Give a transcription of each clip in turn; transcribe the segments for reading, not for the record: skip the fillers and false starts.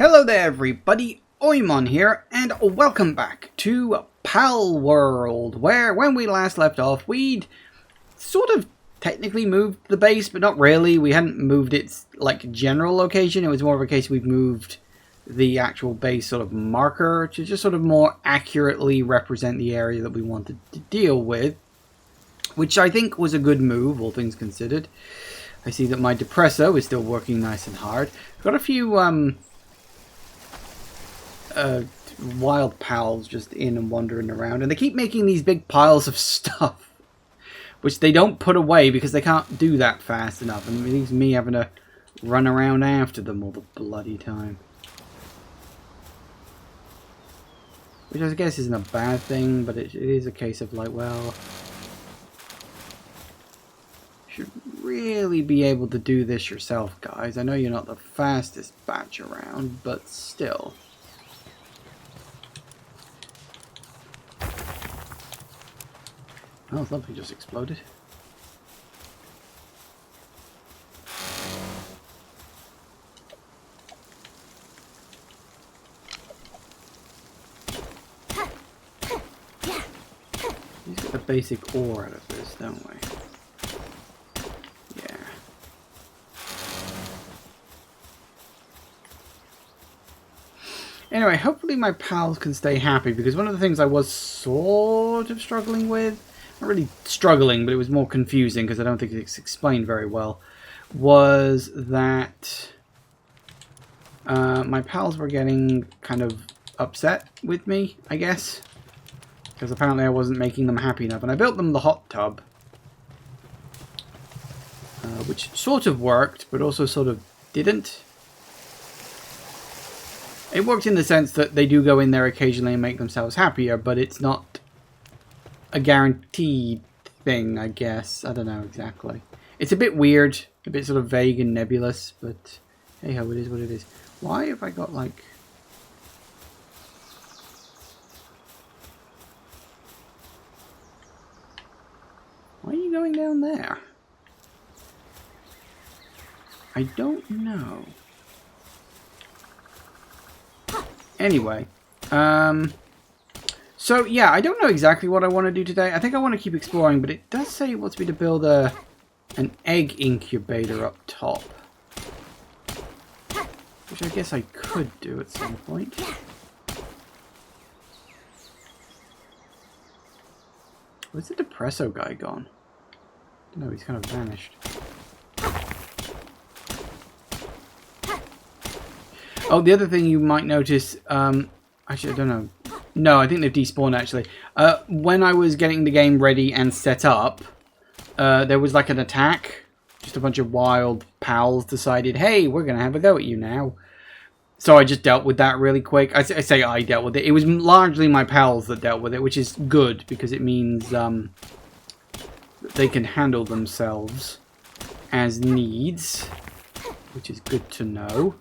Hello there everybody, Oimon here, and welcome back to Palworld, where when we last left off, we'd sort of technically moved the base, but not really. We hadn't moved its, general location. It was more of a case we've moved the actual base sort of marker to just sort of more accurately represent the area that we wanted to deal with, which I think was a good move, all things considered. I see that my depresso is still working nice and hard. I've got a few, wild pals just in and wandering around, and they keep making these big piles of stuff which they don't put away because they can't do that fast enough, and it leaves me having to run around after them all the bloody time, which I guess isn't a bad thing, but it is a case of well, you should really be able to do this yourself, guys. I know you're not the fastest batch around, but still. Oh, something just exploded. Let's get the basic ore out of this, don't we? Yeah. Anyway, hopefully my pals can stay happy, because one of the things I was sort of struggling with, not really struggling, but it was more confusing because I don't think it's explained very well, was that my pals were getting kind of upset with me, I guess, because apparently I wasn't making them happy enough. And I built them the hot tub, which sort of worked, but also sort of didn't. It worked in the sense that they do go in there occasionally and make themselves happier, but it's not a guaranteed thing, I guess. I don't know exactly. It's a bit weird, a bit sort of vague and nebulous, but hey ho, it is what it is. Why have I got Why are you going down there? I don't know. Anyway, so yeah, I don't know exactly what I want to do today. I think I want to keep exploring, but it does say it wants me to build an egg incubator up top, which I guess I could do at some point. Where's the depresso guy gone? No, he's kind of vanished. Oh, the other thing you might notice, actually, I don't know. No, I think they've despawned, actually. When I was getting the game ready and set up, there was an attack. Just a bunch of wild pals decided, hey, we're going to have a go at you now. So I just dealt with that really quick. I say I dealt with it. It was largely my pals that dealt with it, which is good, because it means that they can handle themselves as needs, which is good to know.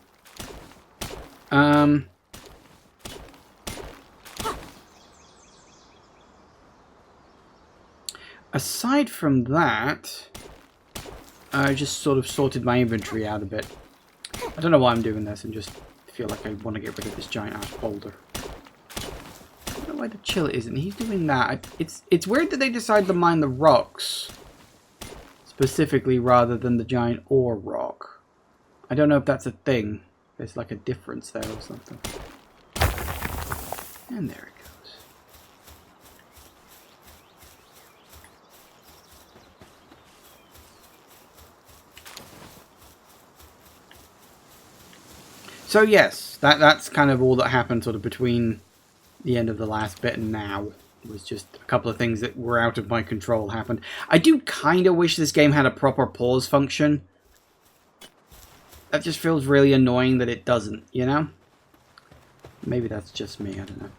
Aside from that, I just sort of sorted my inventory out a bit. I don't know why I'm doing this, and just feel like I want to get rid of this giant ash boulder. I don't know why the chill isn't. He's doing that. It's weird that they decide to mine the rocks specifically rather than the giant ore rock. I don't know if that's a thing. There's a difference there or something. And there it goes. So yes, that's kind of all that happened sort of between the end of the last bit and now. It was just a couple of things that were out of my control happened. I do kind of wish this game had a proper pause function. That just feels really annoying that it doesn't, you know? Maybe that's just me, I don't know.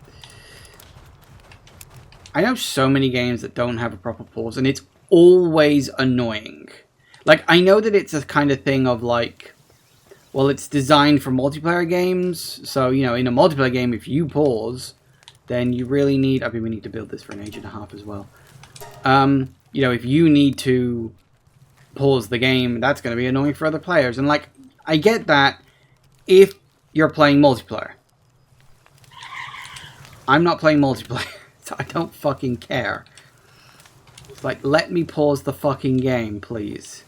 I know so many games that don't have a proper pause, and it's always annoying. I know that it's a kind of thing of well, it's designed for multiplayer games, so, you know, in a multiplayer game, if you pause, then you really need... I've been meaning to build this for an age and a half as well. You know, if you need to pause the game, that's going to be annoying for other players, and, I get that if You're playing multiplayer. I'm not playing multiplayer, so I don't fucking care. It's like, let me pause the fucking game, please.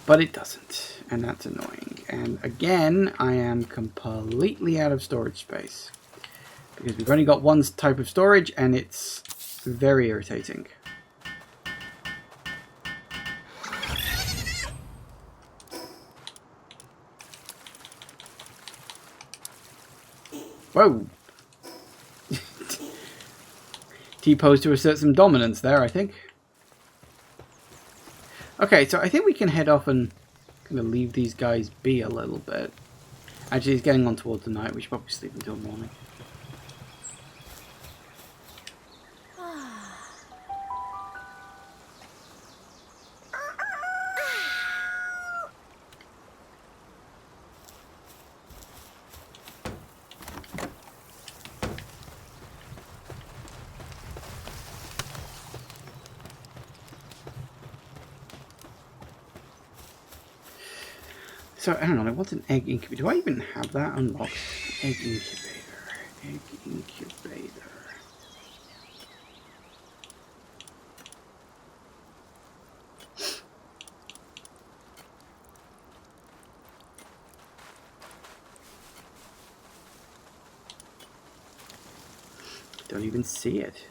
But it doesn't, and that's annoying. And again, I am completely out of storage space. Because we've only got one type of storage, and it's very irritating. Whoa! T-pose to assert some dominance there, I think. Okay, so I think we can head off and kind of leave these guys be a little bit. Actually, it's getting on towards the night. We should probably sleep until morning. So, I don't know, what's an egg incubator? Do I even have that unlocked? Egg incubator. Egg incubator. Don't even see it.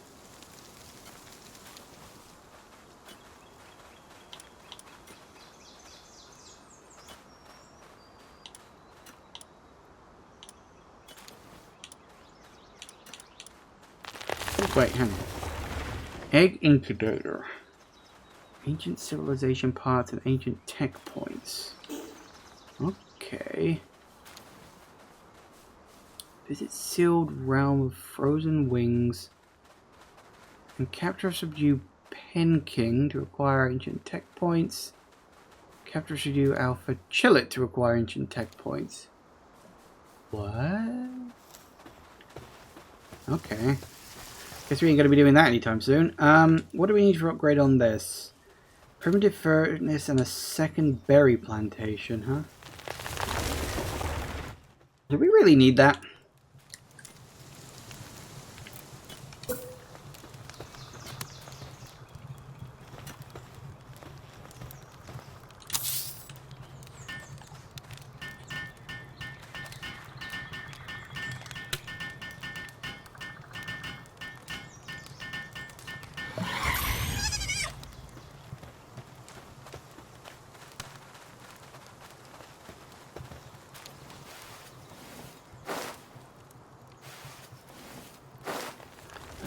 Wait, hang on. Egg incubator. Ancient civilization parts and ancient tech points. Okay. Visit sealed realm of frozen wings. And capture or subdue Pen King to acquire ancient tech points. Capture or subdue Alpha Chillet to acquire ancient tech points. What? Okay. Guess we ain't going to be doing that anytime soon. What do we need for upgrade on this? Primitive furnace and a second berry plantation, huh? Do we really need that?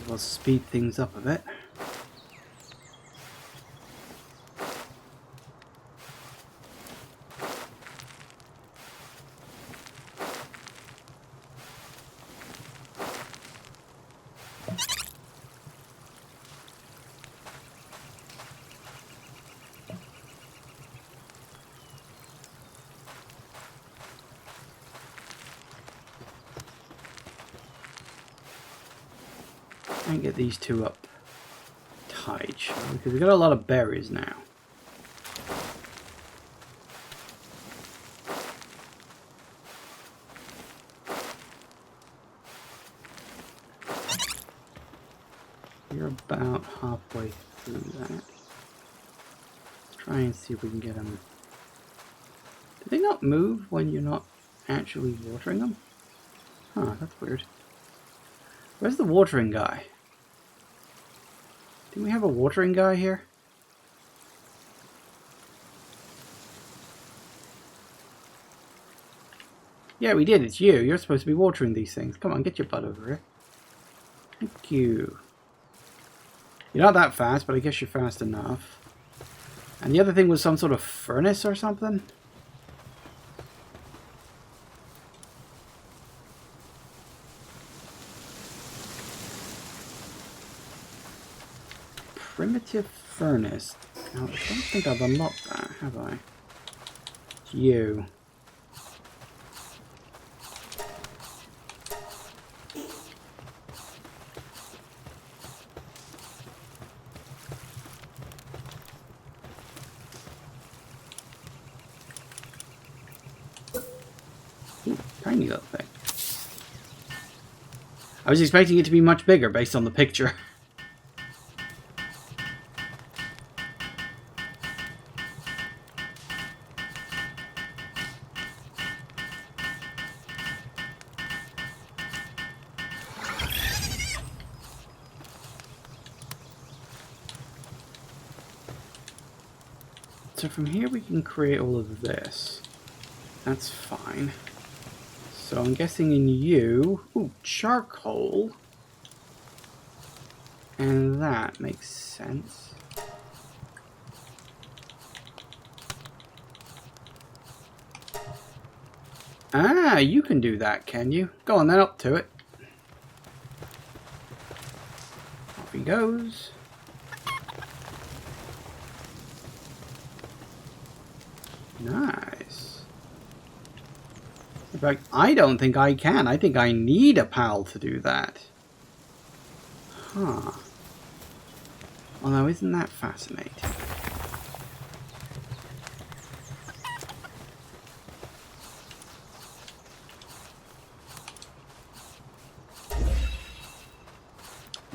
We'll speed things up a bit. And get these two up tight, because we've got a lot of berries now. You're about halfway through that. Let's try and see if we can get them. Do they not move when you're not actually watering them? Huh, that's weird. Where's the watering guy? Do we have a watering guy here? Yeah, we did. It's you. You're supposed to be watering these things. Come on, get your butt over here. Thank you. You're not that fast, but I guess you're fast enough. And the other thing was some sort of furnace or something? Primitive furnace. Now, I don't think I've unlocked that, have I? It's you. Tiny little thing. I was expecting it to be much bigger based on the picture. So from here we can create all of this. That's fine. So I'm guessing in you... Ooh, charcoal. And that makes sense. Ah, you can do that, can you? Go on then, up to it. Off he goes. Nice. In fact, I don't think I can. I think I need a pal to do that. Huh. Well, now, isn't that fascinating?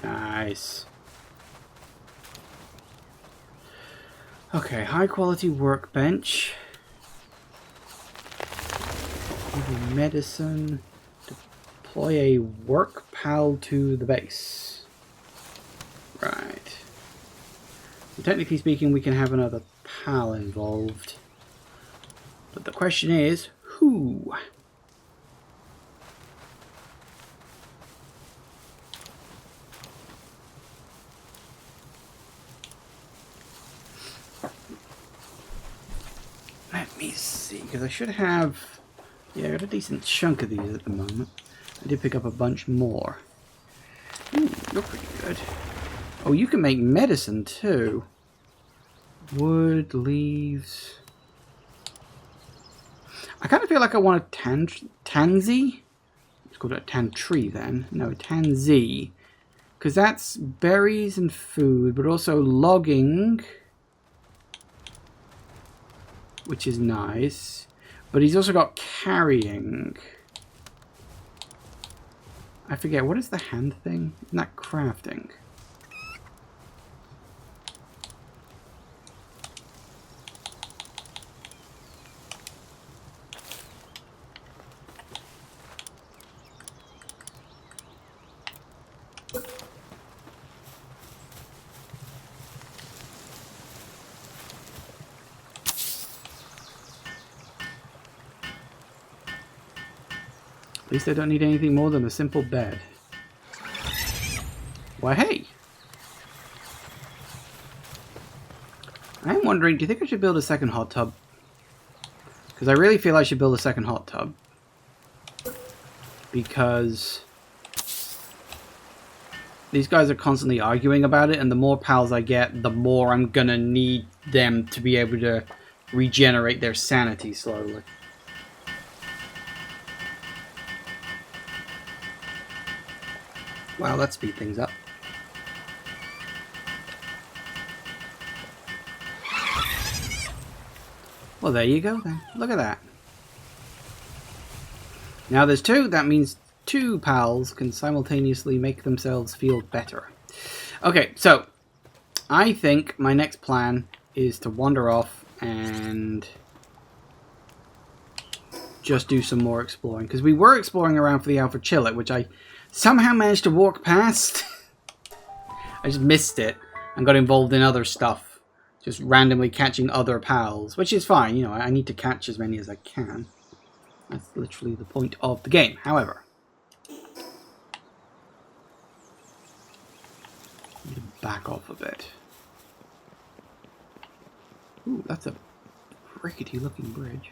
Nice. Okay, high quality workbench. Medicine. Deploy a work pal to the base. Right. So technically speaking, we can have another pal involved. But the question is, who? Let me see, because I should have... Yeah, I got a decent chunk of these at the moment. I did pick up a bunch more. Ooh, you're pretty good. Oh, you can make medicine too. Wood, leaves... I kind of feel like I want a tansy. It's called a tantry then. No, tansy. Because that's berries and food, but also logging. Which is nice. But he's also got carrying. I forget, what is the hand thing? Isn't that crafting? At least I don't need anything more than a simple bed. Why, hey! I am wondering, do you think I should build a second hot tub? Because I really feel I should build a second hot tub. Because these guys are constantly arguing about it, and the more pals I get, the more I'm gonna need them to be able to regenerate their sanity slowly. Wow, let's speed things up. Well, there you go then. Look at that. Now there's two. That means two pals can simultaneously make themselves feel better. Okay, so I think my next plan is to wander off and just do some more exploring. Because we were exploring around for the Alpha Chillet, which I somehow managed to walk past. I just missed it and got involved in other stuff. Just randomly catching other pals, which is fine. You know, I need to catch as many as I can. That's literally the point of the game. However, I need to back off a bit. Ooh, that's a rickety looking bridge.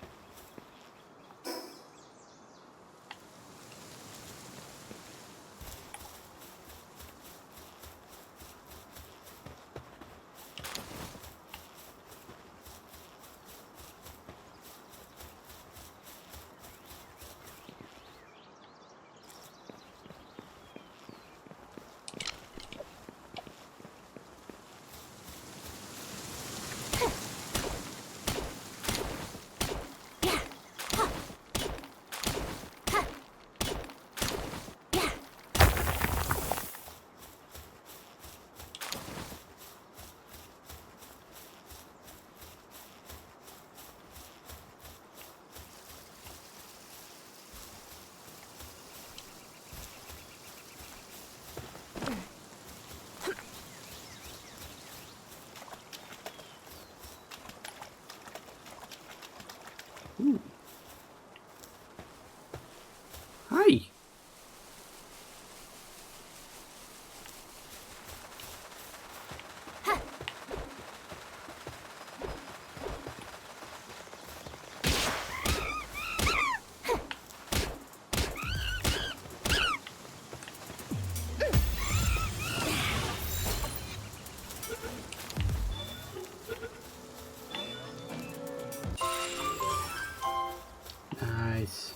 guys.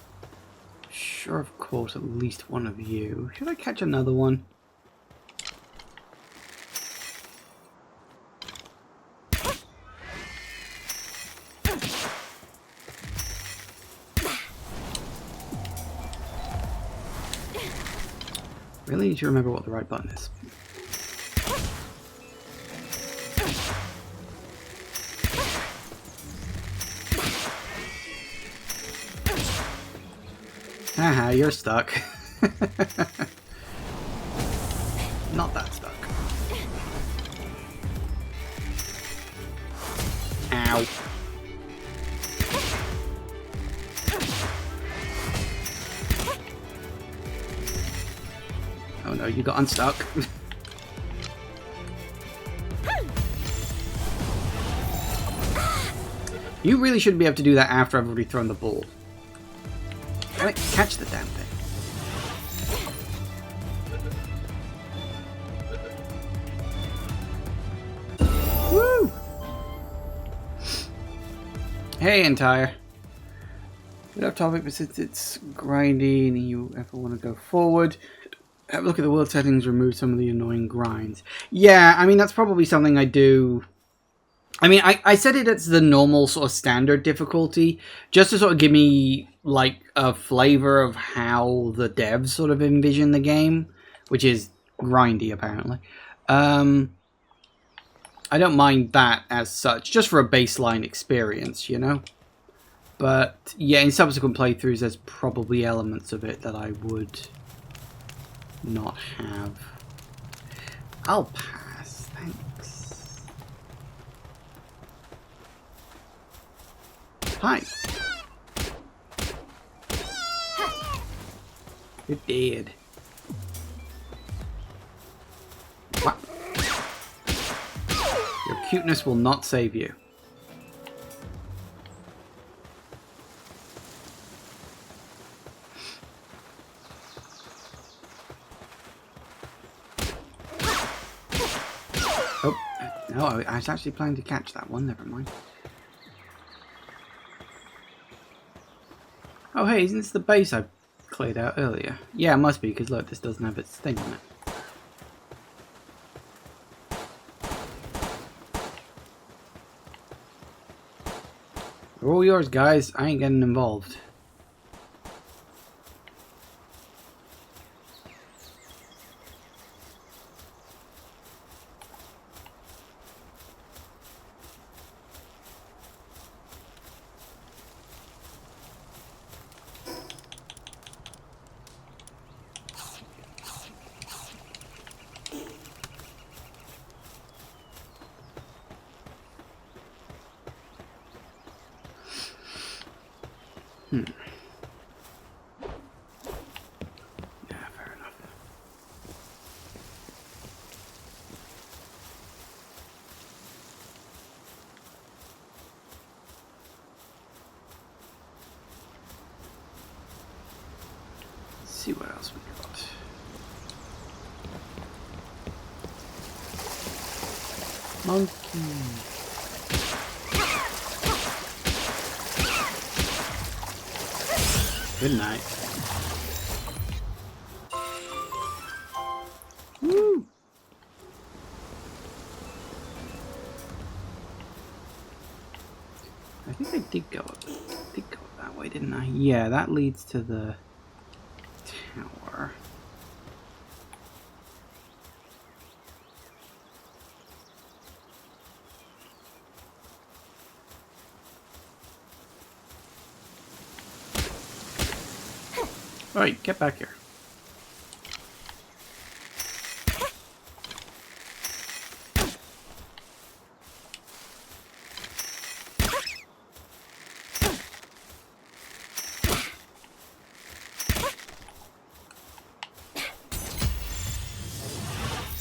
Sure, of course, at least one of you. Should I catch another one? Really need to remember what the right button is. Haha, you're stuck. Not that stuck. Ow. Oh no, you got unstuck. You really shouldn't be able to do that after I've already thrown the ball. Damn it, catch the damn thing. Woo! Hey, Entire. Bit off topic, but since it's grindy and you ever want to go forward, have a look at the world settings, remove some of the annoying grinds. Yeah, I mean, that's probably something I do. I mean, I set it as the normal sort of standard difficulty, just to sort of give me, like, a flavor of how the devs sort of envision the game, which is grindy, apparently. I don't mind that as such, just for a baseline experience, you know? But, yeah, in subsequent playthroughs, there's probably elements of it that I would not have. I'll pass, thanks. Hi. You're dead. What? Your cuteness will not save you. Oh, no, I was actually planning to catch that one, never mind. Oh hey, isn't this the base I cleared out earlier? Yeah, it must be, because look, this doesn't have its thing on it. They're all yours, guys. I ain't getting involved. Yeah, fair enough. Let's see what else we got. Monkey. Good night. Woo! I think I did go up that way, didn't I? Yeah, that leads to the tower. Alright, get back here.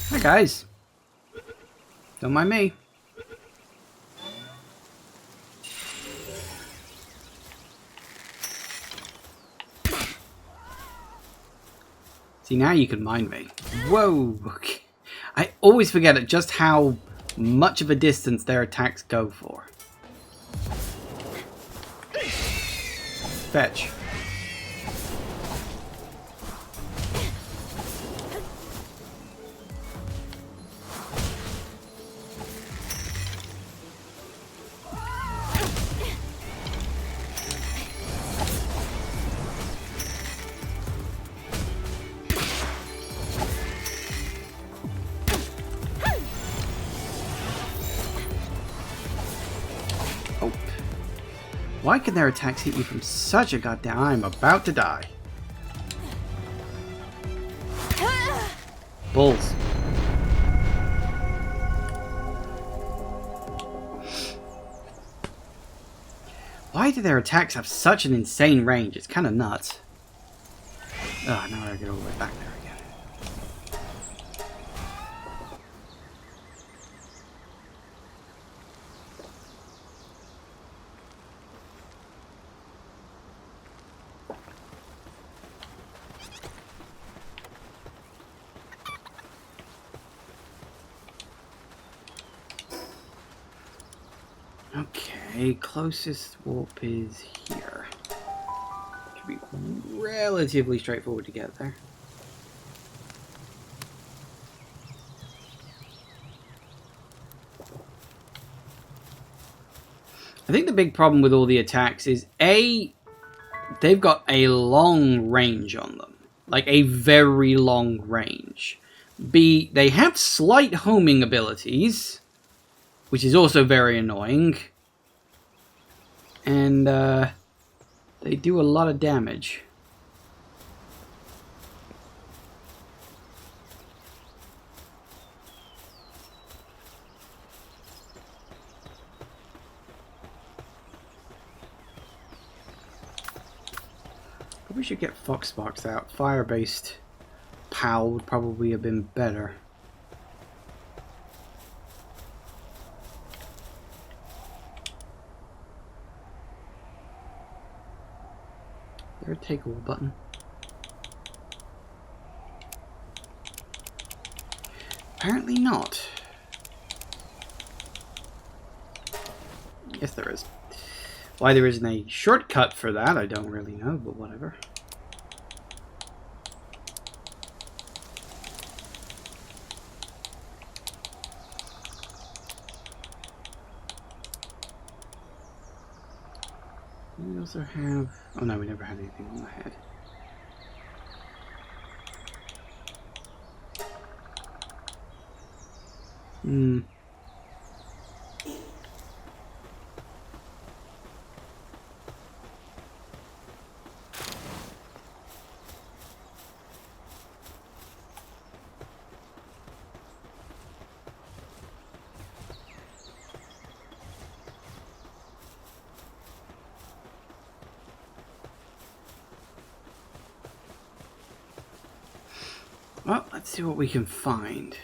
Hi guys. Don't mind me. See, now you can mind me. Whoa! Okay. I always forget it just how much of a distance their attacks go for. Fetch. Why can their attacks hit you from such a goddamn... I'm about to die. Bulls. Why do their attacks have such an insane range? It's kind of nuts. Oh, now I gotta get all the way back there again. Okay, closest warp is here. Should be relatively straightforward to get there. I think the big problem with all the attacks is A, they've got a long range on them. Like a very long range. B, they have slight homing abilities, which is also very annoying. And they do a lot of damage. Probably should get Foxbox out. Fire-based PAL would probably have been better. Is there a take all button? Apparently not. Yes, there is. Why there isn't a shortcut for that, I don't really know, but whatever. We also have... Oh no, we never had anything on the head. Well, let's see what we can find.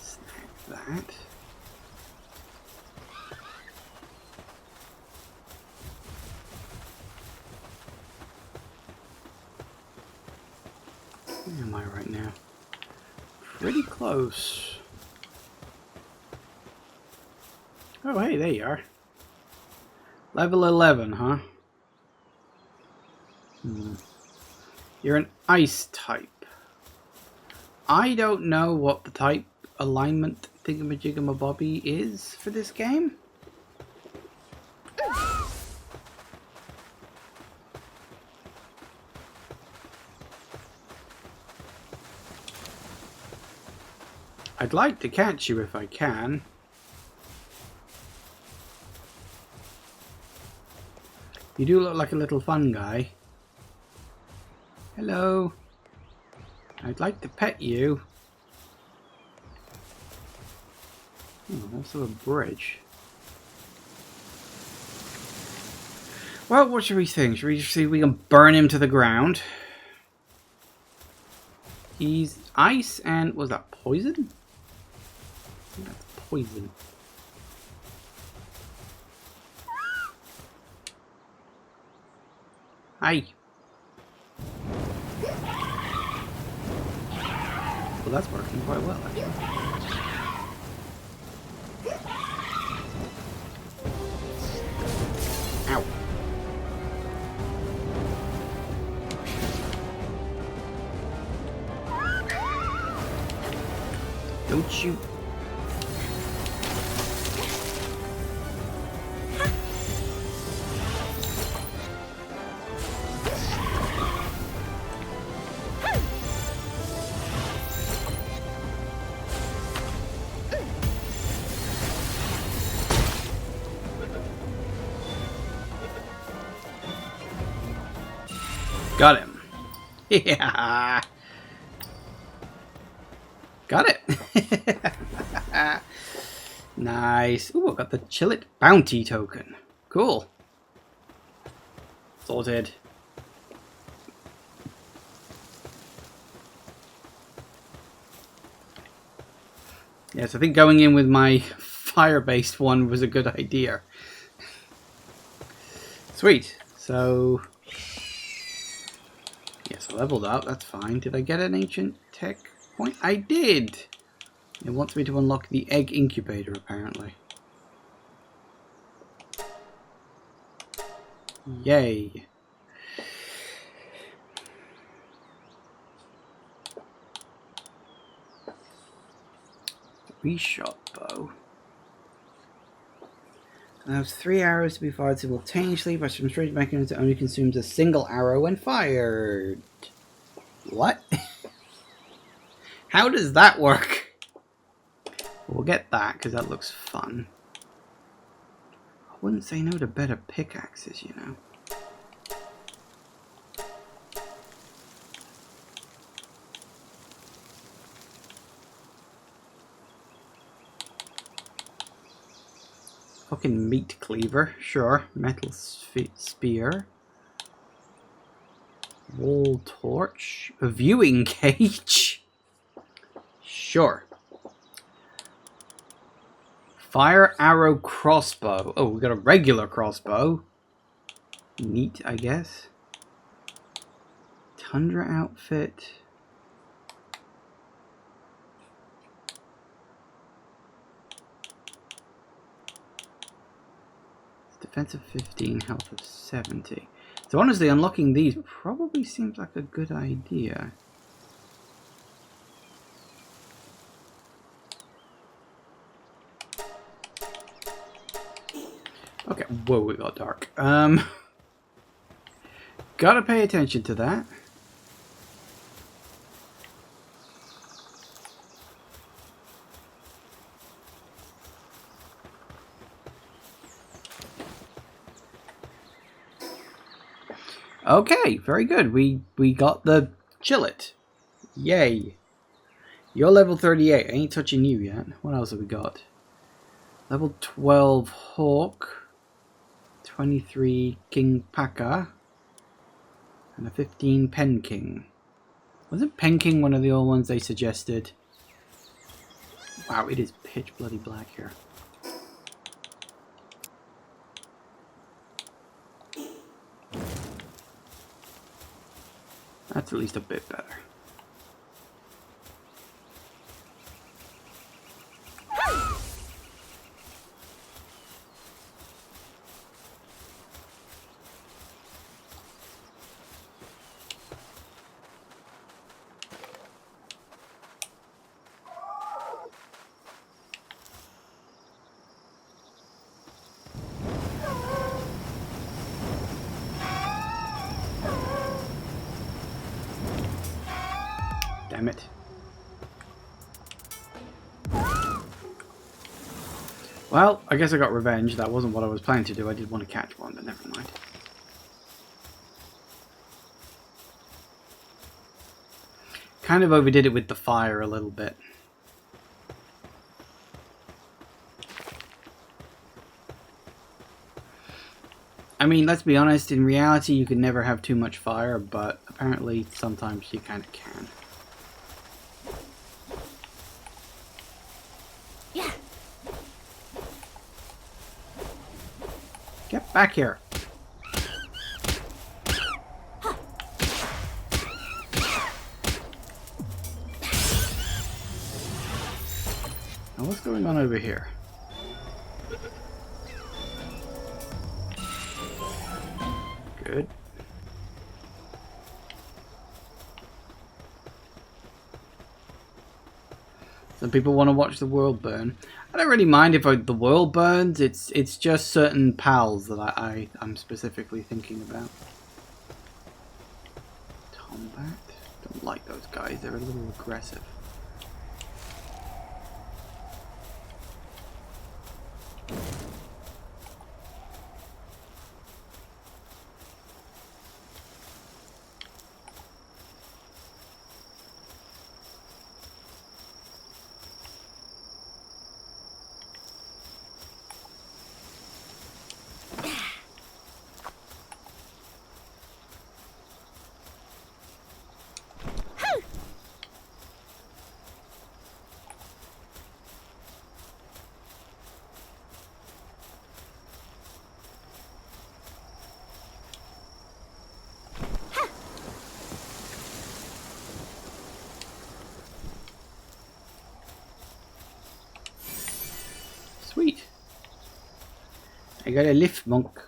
Snag that. Where am I right now? Pretty close. Oh, hey, there you are. Level 11, huh? You're an ice type. I don't know what the type alignment thingamajiggamabobby is for this game. I'd like to catch you if I can. You do look like a little fun guy. Hello. I'd like to pet you. Oh, also a bridge. Well, what should we think? Should we see if we can burn him to the ground? He's ice and... was that poison? I think that's poison. Hi. Well, that's working quite well, actually. Ow. Don't shoot. Got him. Yeah. Got it. Nice. Ooh, I got the Chillit bounty token. Cool. Sorted. Yes, I think going in with my fire-based one was a good idea. Sweet. So, yes, I leveled up. That's fine. Did I get an ancient tech point? I did. It wants me to unlock the egg incubator, apparently. Yay. Three-shot bow. Allows 3 arrows to be fired simultaneously by some strange mechanism that only consumes a single arrow when fired. What? How does that work? We'll get that, because that looks fun. I wouldn't say no to better pickaxes, you know. Fucking meat cleaver, sure. Metal spear. Wall torch. A viewing cage. Sure. Fire arrow crossbow. Oh, we got a regular crossbow. Neat, I guess. Tundra outfit. Defense of 15, health of 70. So honestly, unlocking these probably seems like a good idea. Okay, whoa, it got dark. Gotta pay attention to that. Okay, very good. We got the Chillit. Yay. You're level 38. I ain't touching you yet. What else have we got? Level 12 Hawk. 23 King Paka. And a 15 Pen King. Wasn't Pen King one of the old ones they suggested? Wow, it is pitch bloody black here. That's at least a bit better. Damn it. Well, I guess I got revenge. That wasn't what I was planning to do. I did want to catch one, but never mind. Kind of overdid it with the fire a little bit. I mean, let's be honest, in reality you can never have too much fire, but apparently sometimes you kind of can. Yeah. Get back here. Now what's going on over here? Good. Some people want to watch the world burn. I don't really mind if the world burns. It's just certain pals that I'm specifically thinking about. Combat. Don't like those guys. They're a little aggressive. I got a lift, monk.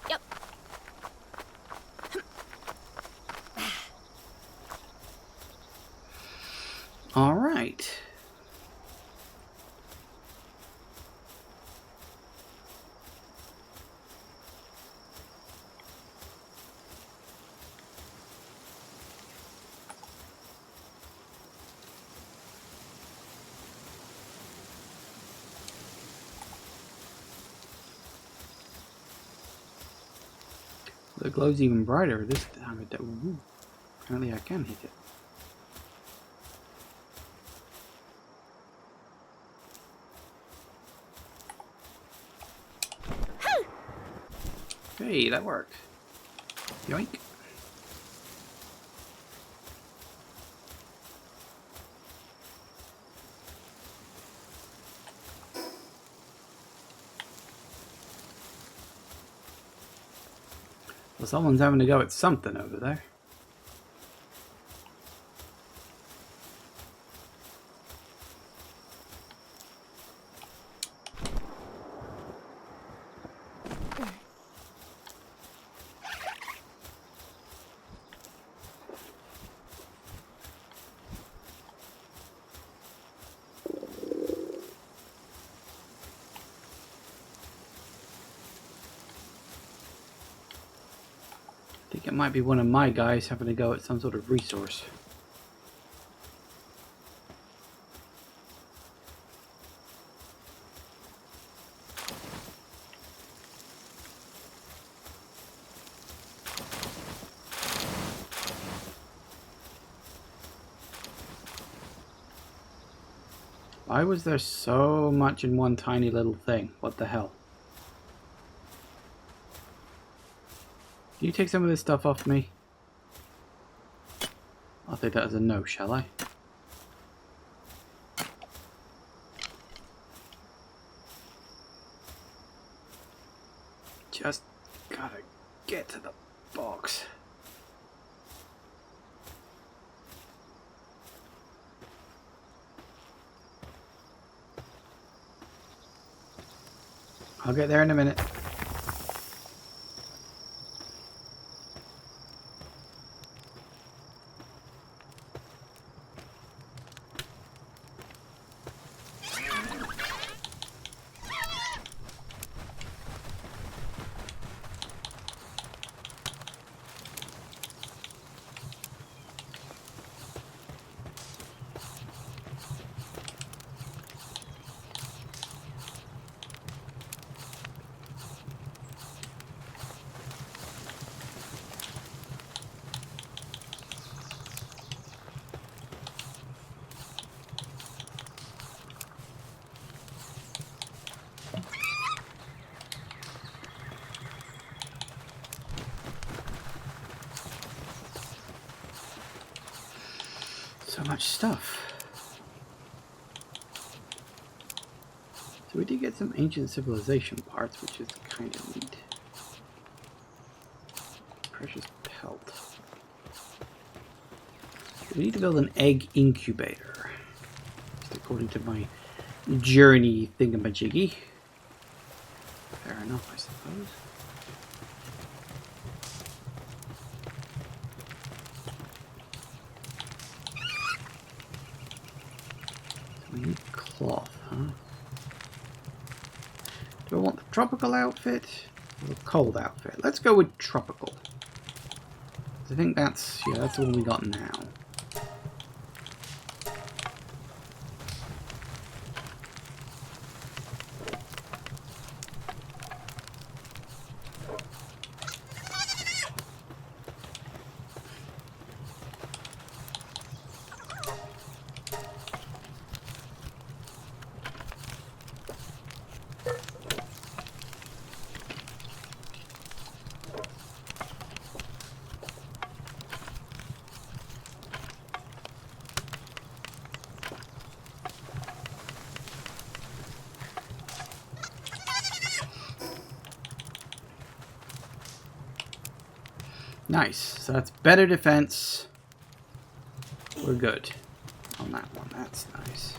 Yep. All right. The glow's even brighter this time. Ooh, apparently I can hit it. Hey, that worked. Yoink. Well, someone's having to go at something over there. I think it might be one of my guys having to go at some sort of resource. Why was there so much in one tiny little thing? What the hell? Can you take some of this stuff off me? I'll take that as a no, shall I? Just gotta get to the box. I'll get there in a minute. So much stuff. So we did get some ancient civilization parts, which is kind of neat. Precious pelt. We need to build an egg incubator, just according to my journey thingamajiggy. Fair enough, I suppose. So we need cloth, huh? Do I want the tropical outfit or the cold outfit? Let's go with tropical. I think that's the one we got now. Nice. So that's better defense. We're good on that one. That's nice.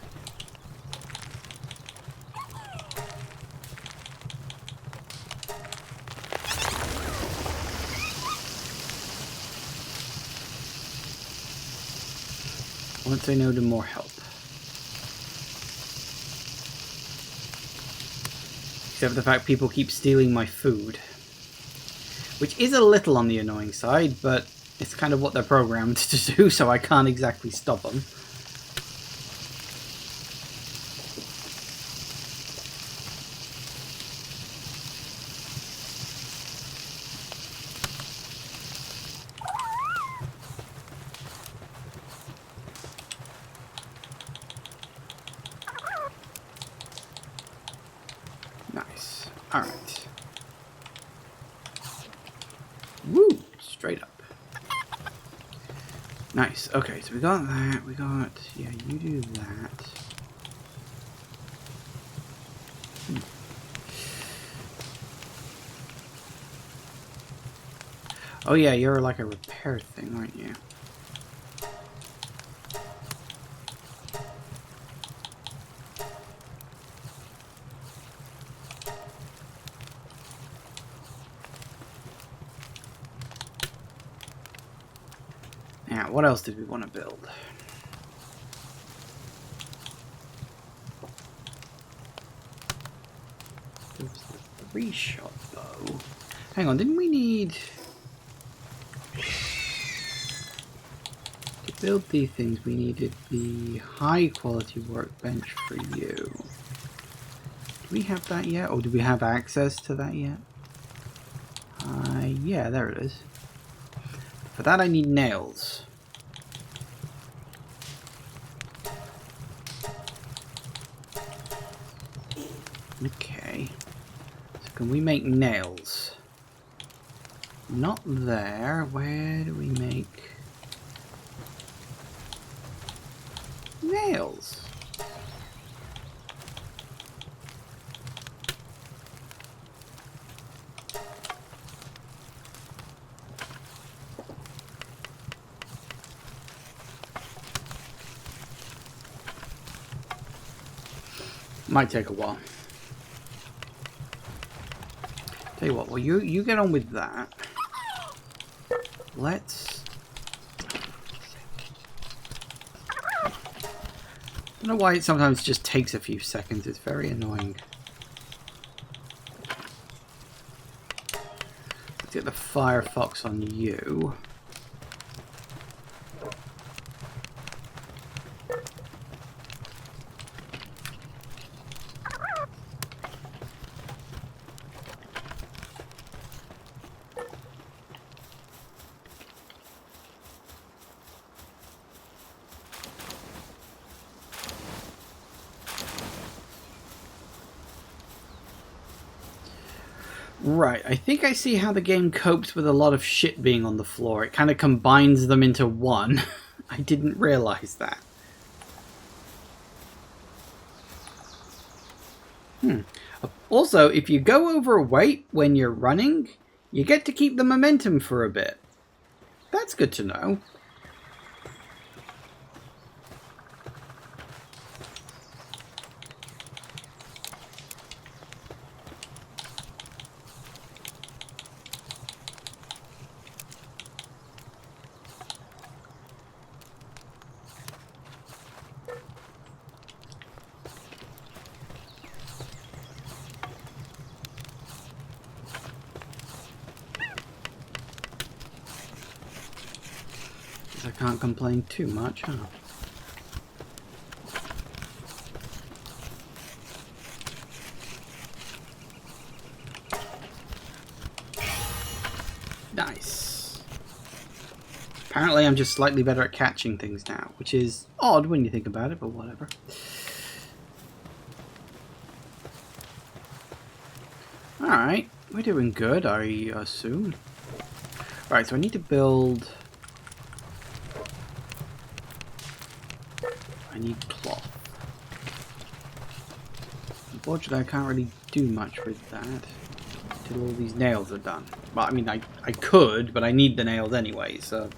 Once I know, the more help. Except for the fact people keep stealing my food. Which is a little on the annoying side, but it's kind of what they're programmed to do, so I can't exactly stop them. Nice. Alright. Woo! Straight up. Nice. Okay, so we got that. We got... Yeah, you do that. Oh yeah, you're like a repair thing, aren't you? Now, what else did we want to build? There's the 3-shot bow. Hang on, didn't we need... To build these things, we needed the high-quality workbench for you. Do we have that yet? Or do we have access to that yet? Yeah, there it is. For that I need nails. Okay. So can we make nails? Not there. Where do we make nails? Might take a while. Tell you what, well you get on with that. Let's... I don't know why it sometimes just takes a few seconds. It's very annoying. Let's get the Firefox on you. Right, I think I see how the game copes with a lot of shit being on the floor. It kind of combines them into one. I didn't realize that. Also, if you go overweight when you're running, you get to keep the momentum for a bit. That's good to know. I can't complain too much, huh? Nice. Apparently I'm just slightly better at catching things now, which is odd when you think about it, but whatever. Alright, we're doing good, I assume. Right, so I need to build... I need cloth. Unfortunately, I can't really do much with that. Till all these nails are done. Well, I mean, I could, but I need the nails anyway, so...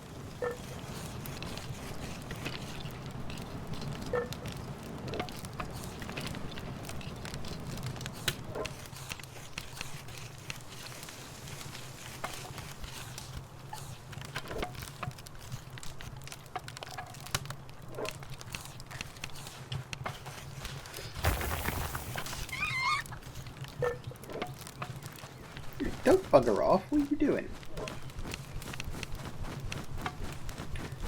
Don't bugger off. What are you doing?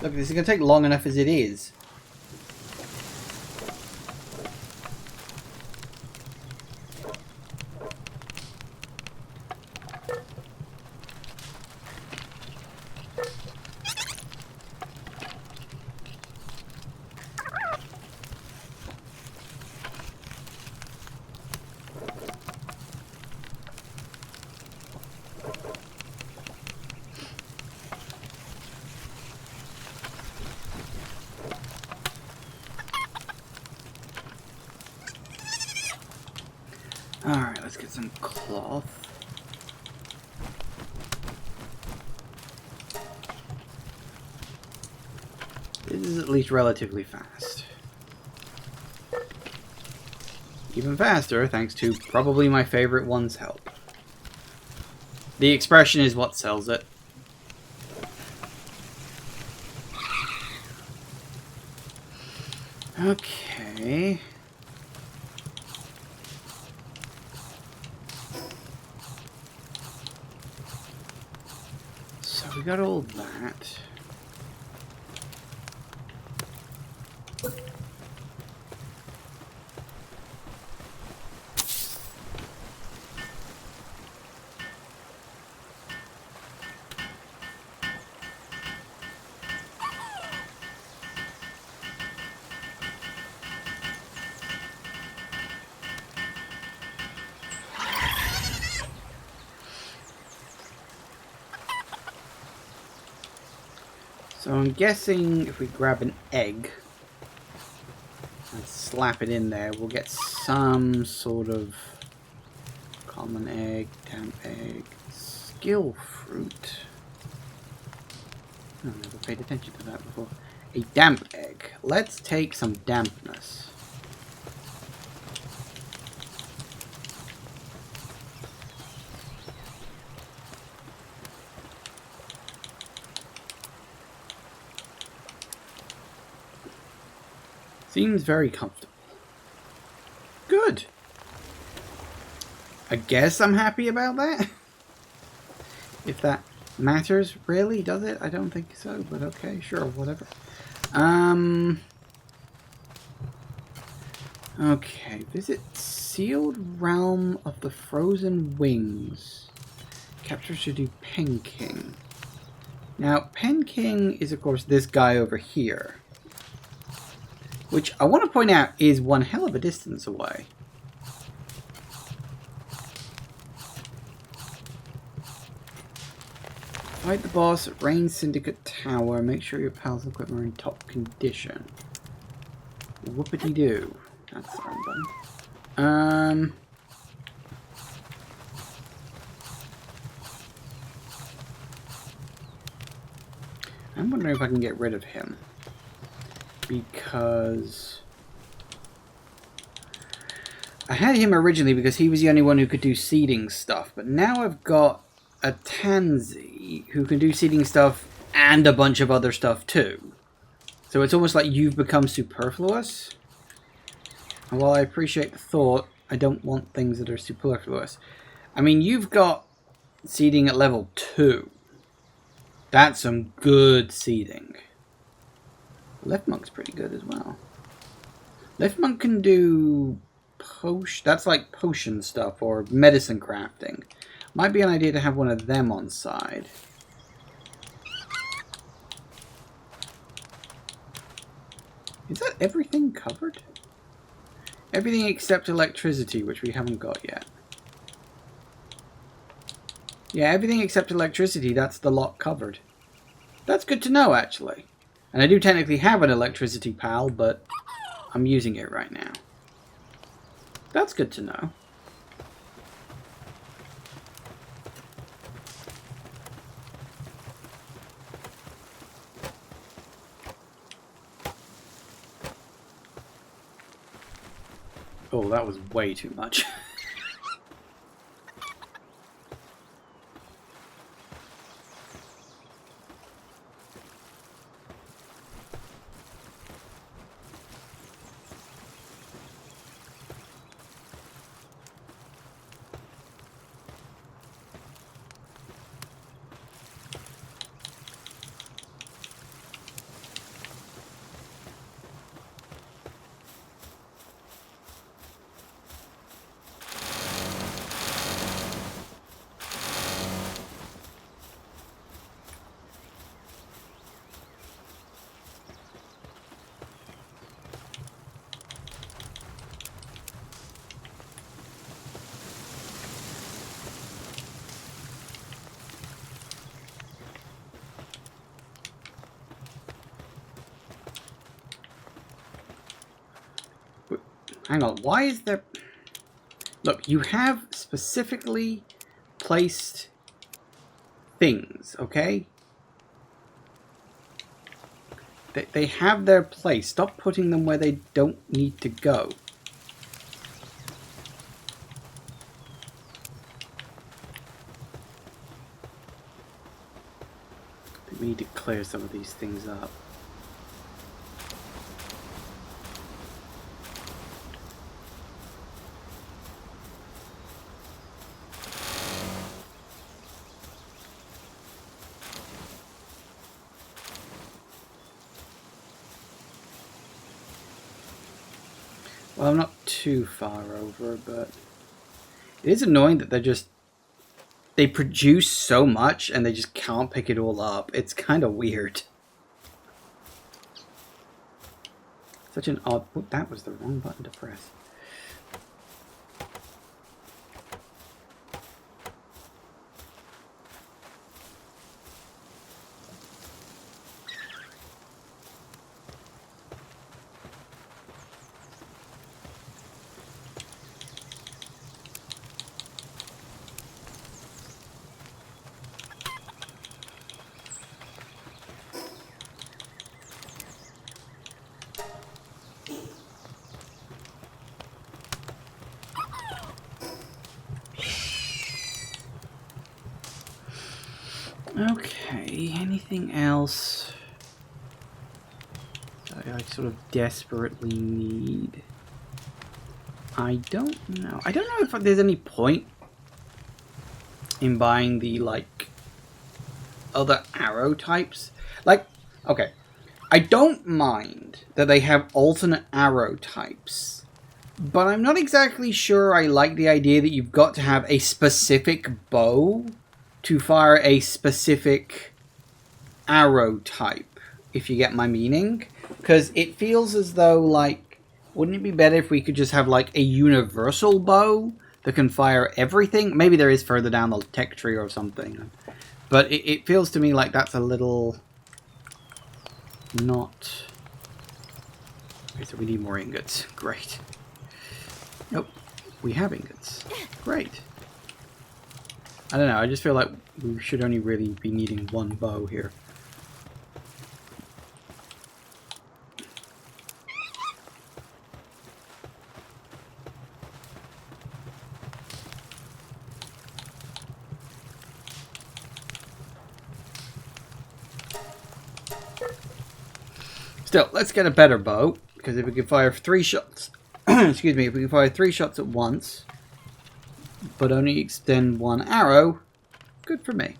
Look, this is going to take long enough as it is. Alright, let's get some cloth. This is at least relatively fast. Even faster, thanks to probably my favorite one's help. The expression is what sells it. Okay. So we got all that. So I'm guessing if we grab an egg and slap it in there, we'll get some sort of common egg, damp egg, skill fruit. I've never paid attention to that before. A damp egg. Let's take some dampness. Seems very comfortable. Good. I guess I'm happy about that. If that matters, really, does it? I don't think so, but okay, sure, whatever. Okay, visit Sealed Realm of the Frozen Wings. Capture to do Pen King. Now, Pen King is, of course, this guy over here. Which I want to point out is one hell of a distance away. Fight the boss at Rain Syndicate Tower. Make sure your pals and equipment are in top condition. Whoopity-doo. That's the wrong button. I'm wondering if I can get rid of him. Because I had him originally because he was the only one who could do seeding stuff, but now I've got a Tansy who can do seeding stuff and a bunch of other stuff too. So it's almost like you've become superfluous. And while I appreciate the thought, I don't want things that are superfluous. I mean, you've got seeding at level 2. That's some good seeding. Left Monk's pretty good as well. Left Monk can do potion. That's like potion stuff or medicine crafting. Might be an idea to have one of them on side. Is that everything covered? Everything except electricity, which we haven't got yet. Yeah, everything except electricity, that's the lot covered. That's good to know, actually. And I do technically have an electricity pal, but I'm using it right now. That's good to know. Oh, that was way too much. Hang on, why is there... Look, you have specifically placed things, okay? They have their place. Stop putting them where they don't need to go. We need to clear some of these things up. Well, I'm not too far over, but it is annoying that they produce so much and they just can't pick it all up. It's kind of weird. Such an odd... Oh, that was the wrong button to press. Okay, anything else that I sort of desperately need? I don't know. I don't know if there's any point in buying the, like, other arrow types. Like, okay, I don't mind that they have alternate arrow types, but I'm not exactly sure I like the idea that you've got to have a specific bow to fire a specific arrow type, if you get my meaning. Because it feels as though, like, wouldn't it be better if we could just have, like, a universal bow that can fire everything? Maybe there is further down the tech tree or something. But it feels to me like that's a little... not... Okay, so we need more ingots. Great. Nope. We have ingots. Great. I don't know, I just feel like we should only really be needing one bow here. Still, let's get a better bow, because if we can fire 3 shots... excuse me, if we can fire 3 shots at once, but only extend 1 arrow, good for me.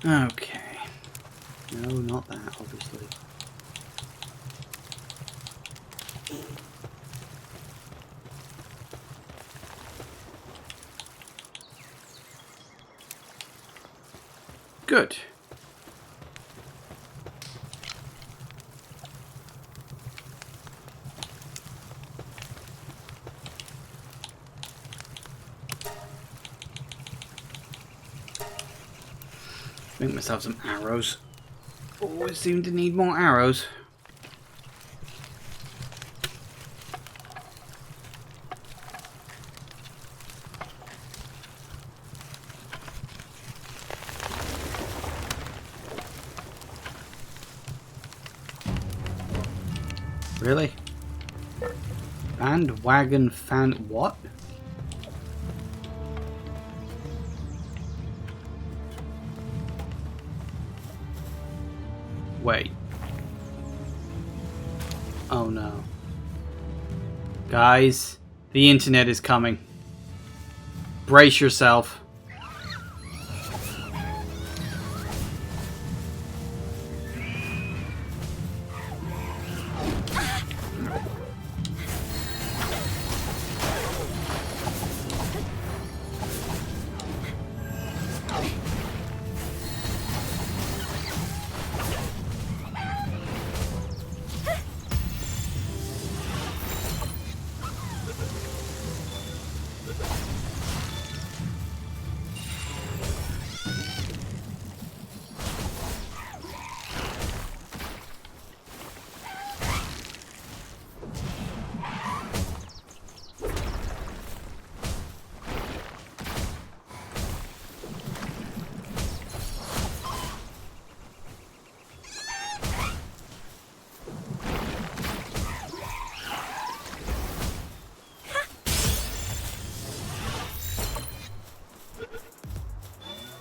Okay. No, not that, obviously. Good. Make myself some arrows. Always seem to need more arrows. Really? Bandwagon fan... What? Wait. Oh no. Guys, the internet is coming. Brace yourself.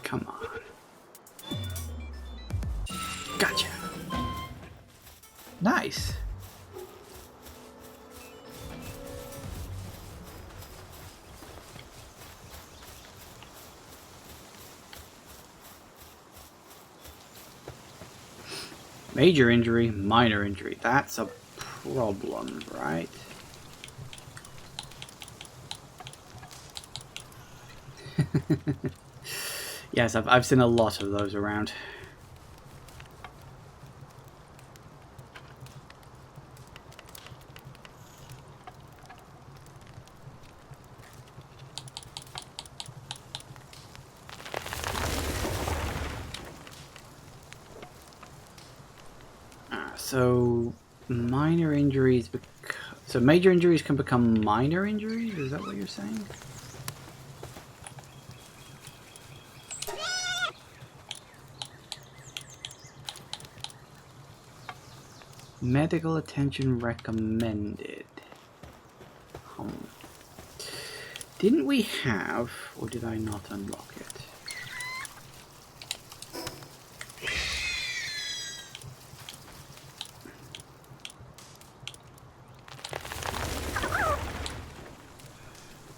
Come on. Gotcha. Nice. Major injury, minor injury. That's a problem, right? Yes, I've seen a lot of those around. So minor injuries, so major injuries can become minor injuries? Is that what you're saying? Medical attention recommended. Didn't we have, or did I not unlock it?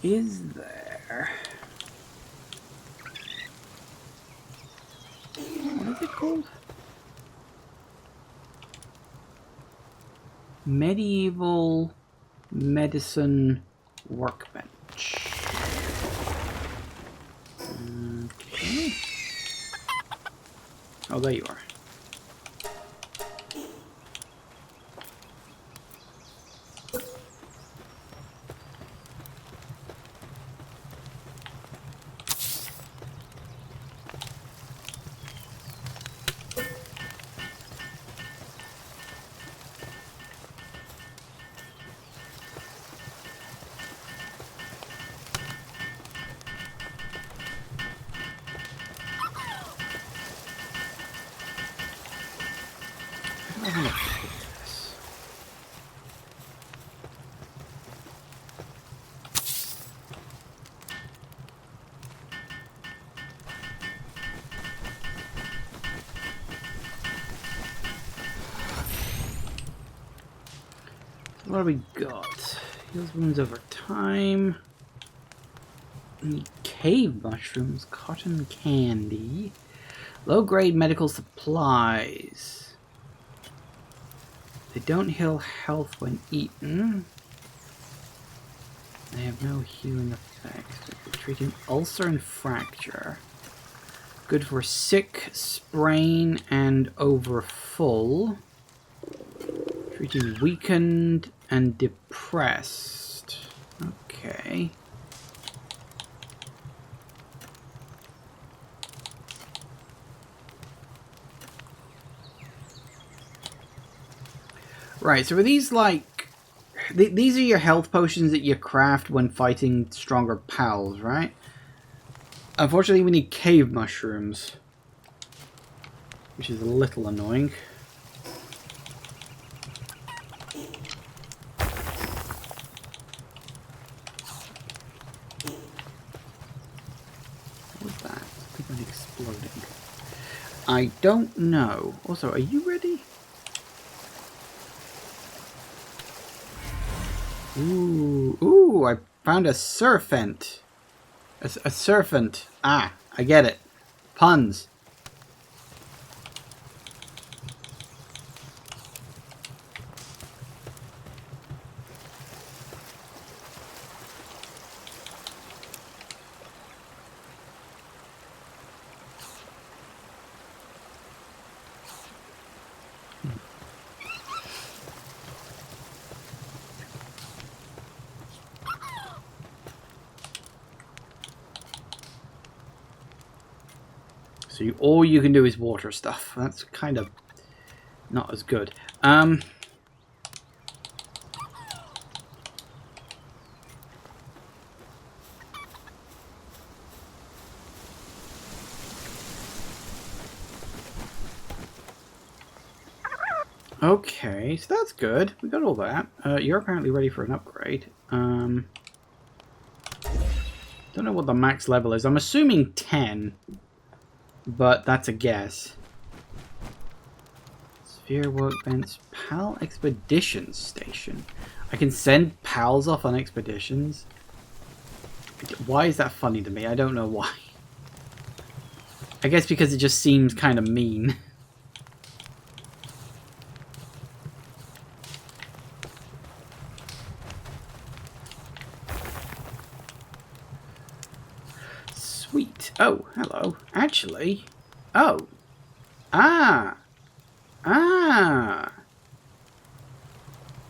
Is there? What is it called? Medieval medicine workbench. Okay. Oh, there you are. I'm gonna pick this. What have we got? Heals wounds over time. Cave mushrooms, cotton candy, low-grade medical supplies. They don't heal health when eaten. They have no healing effects. Treating ulcer and fracture. Good for sick, sprain, and overfull. Treating weakened and depressed. Okay. Right, so are these like... these are your health potions that you craft when fighting stronger pals, right? Unfortunately, we need cave mushrooms, which is a little annoying. What was that? Something exploding. I don't know. Also, are you ready? Ooh, I found a serpent. A serpent. Ah, I get it. Puns. So all you can do is water stuff. That's kind of not as good. Okay, so that's good. We got all that. You're apparently ready for an upgrade. Don't know what the max level is. I'm assuming 10, but that's a guess. Sphere Workbench Pal Expedition Station. I can send pals off on expeditions. Why is that funny to me? I don't know why. I guess because it just seems kind of mean. Sweet. Oh, hello. Actually. Oh. Ah.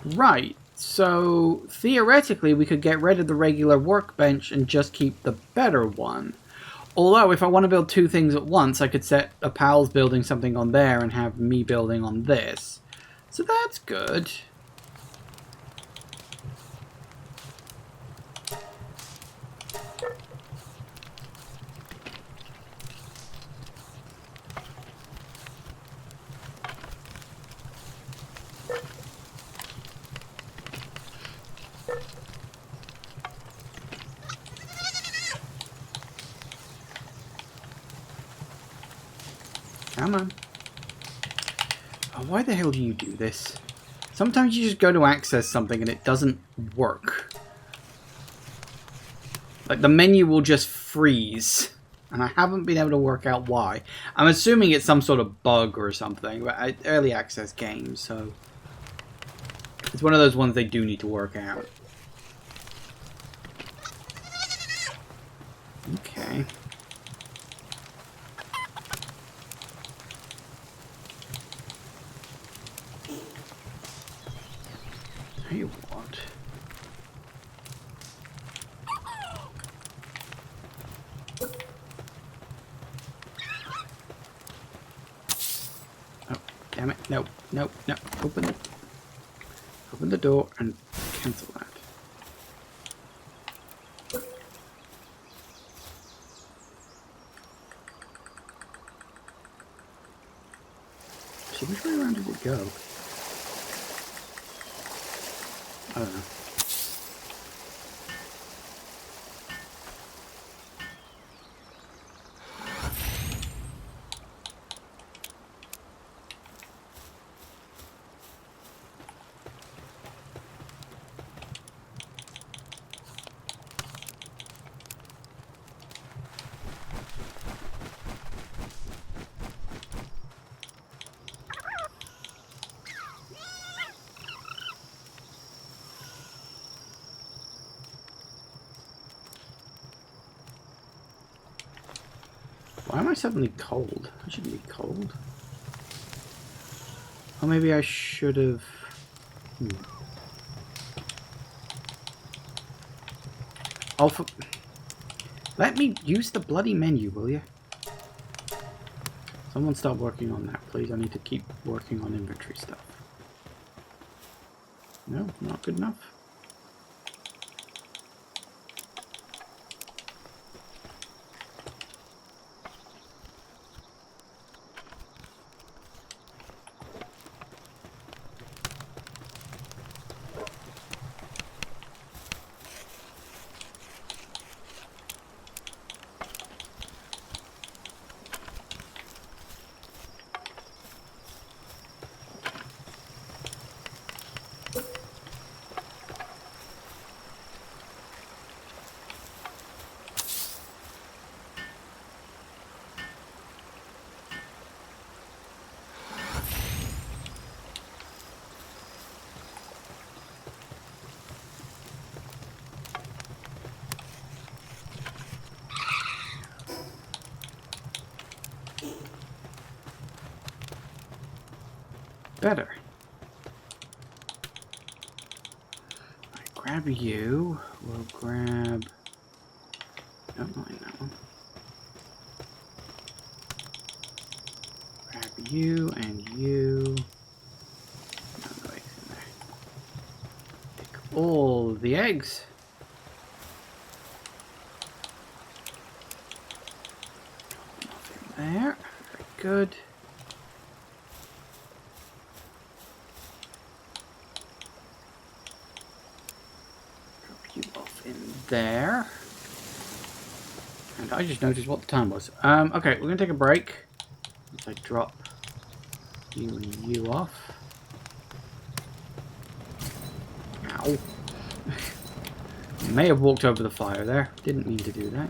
Right. So, theoretically, we could get rid of the regular workbench and just keep the better one. Although, if I want to build two things at once, I could set a pal's building something on there and have me building on this. So that's good. Come on. Oh, why the hell do you do this? Sometimes you just go to access something and it doesn't work. Like, the menu will just freeze. And I haven't been able to work out why. I'm assuming it's some sort of bug or something. But early access games, so... It's one of those ones they do need to work out. Okay. Tell you what. Oh, damn it. No, no, no. Open the door and cancel that. So which way around did it go? I don't know. Why am I suddenly cold? I shouldn't be cold. Or maybe I should have... Oh, let me use the bloody menu, will you? Someone start working on that, please. I need to keep working on inventory stuff. No, not good enough. Better. Right, grab you. We'll grab... No, not in that one. Grab you and you. No eggs in there. Pick all the eggs. Nothing there. Very good. There. And I just noticed what the time was. Okay, we're going to take a break. Once I drop you and you off. Ow. May have walked over the fire there. Didn't mean to do that.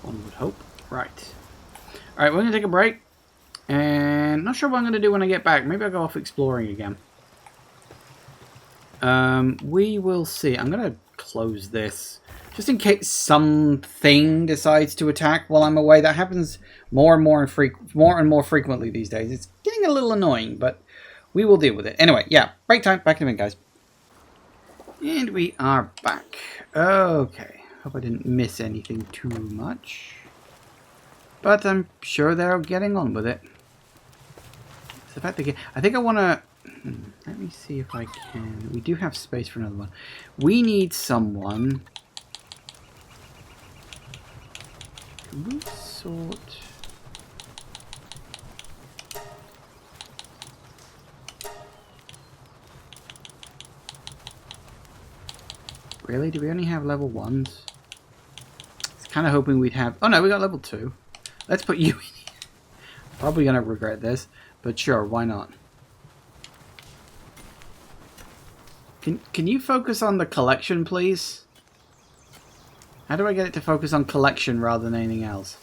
One would hope. Right. Alright, we're going to take a break. And not sure what I'm going to do when I get back. Maybe I'll go off exploring again. We will see. I'm going to close this. Just in case something decides to attack while I'm away. That happens more and more frequently these days. It's getting a little annoying, but we will deal with it. Anyway, yeah. Break time. Back in a minute, guys. And we are back. Okay. Hope I didn't miss anything too much. But I'm sure they're getting on with it. It's the fact that I think I want to... Let me see if I can. We do have space for another one. We need someone... Can we sort... Really? Do we only have level 1s? I was kind of hoping we'd have... Oh no, we got level 2. Let's put you in here. Probably going to regret this, but sure, why not? Can you focus on the collection, please? How do I get it to focus on collection rather than anything else?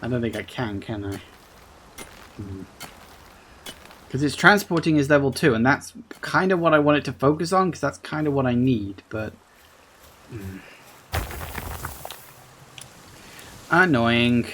I don't think I can I? Because it's transporting is level 2, and that's kind of what I want it to focus on, because that's kind of what I need, but... Annoying.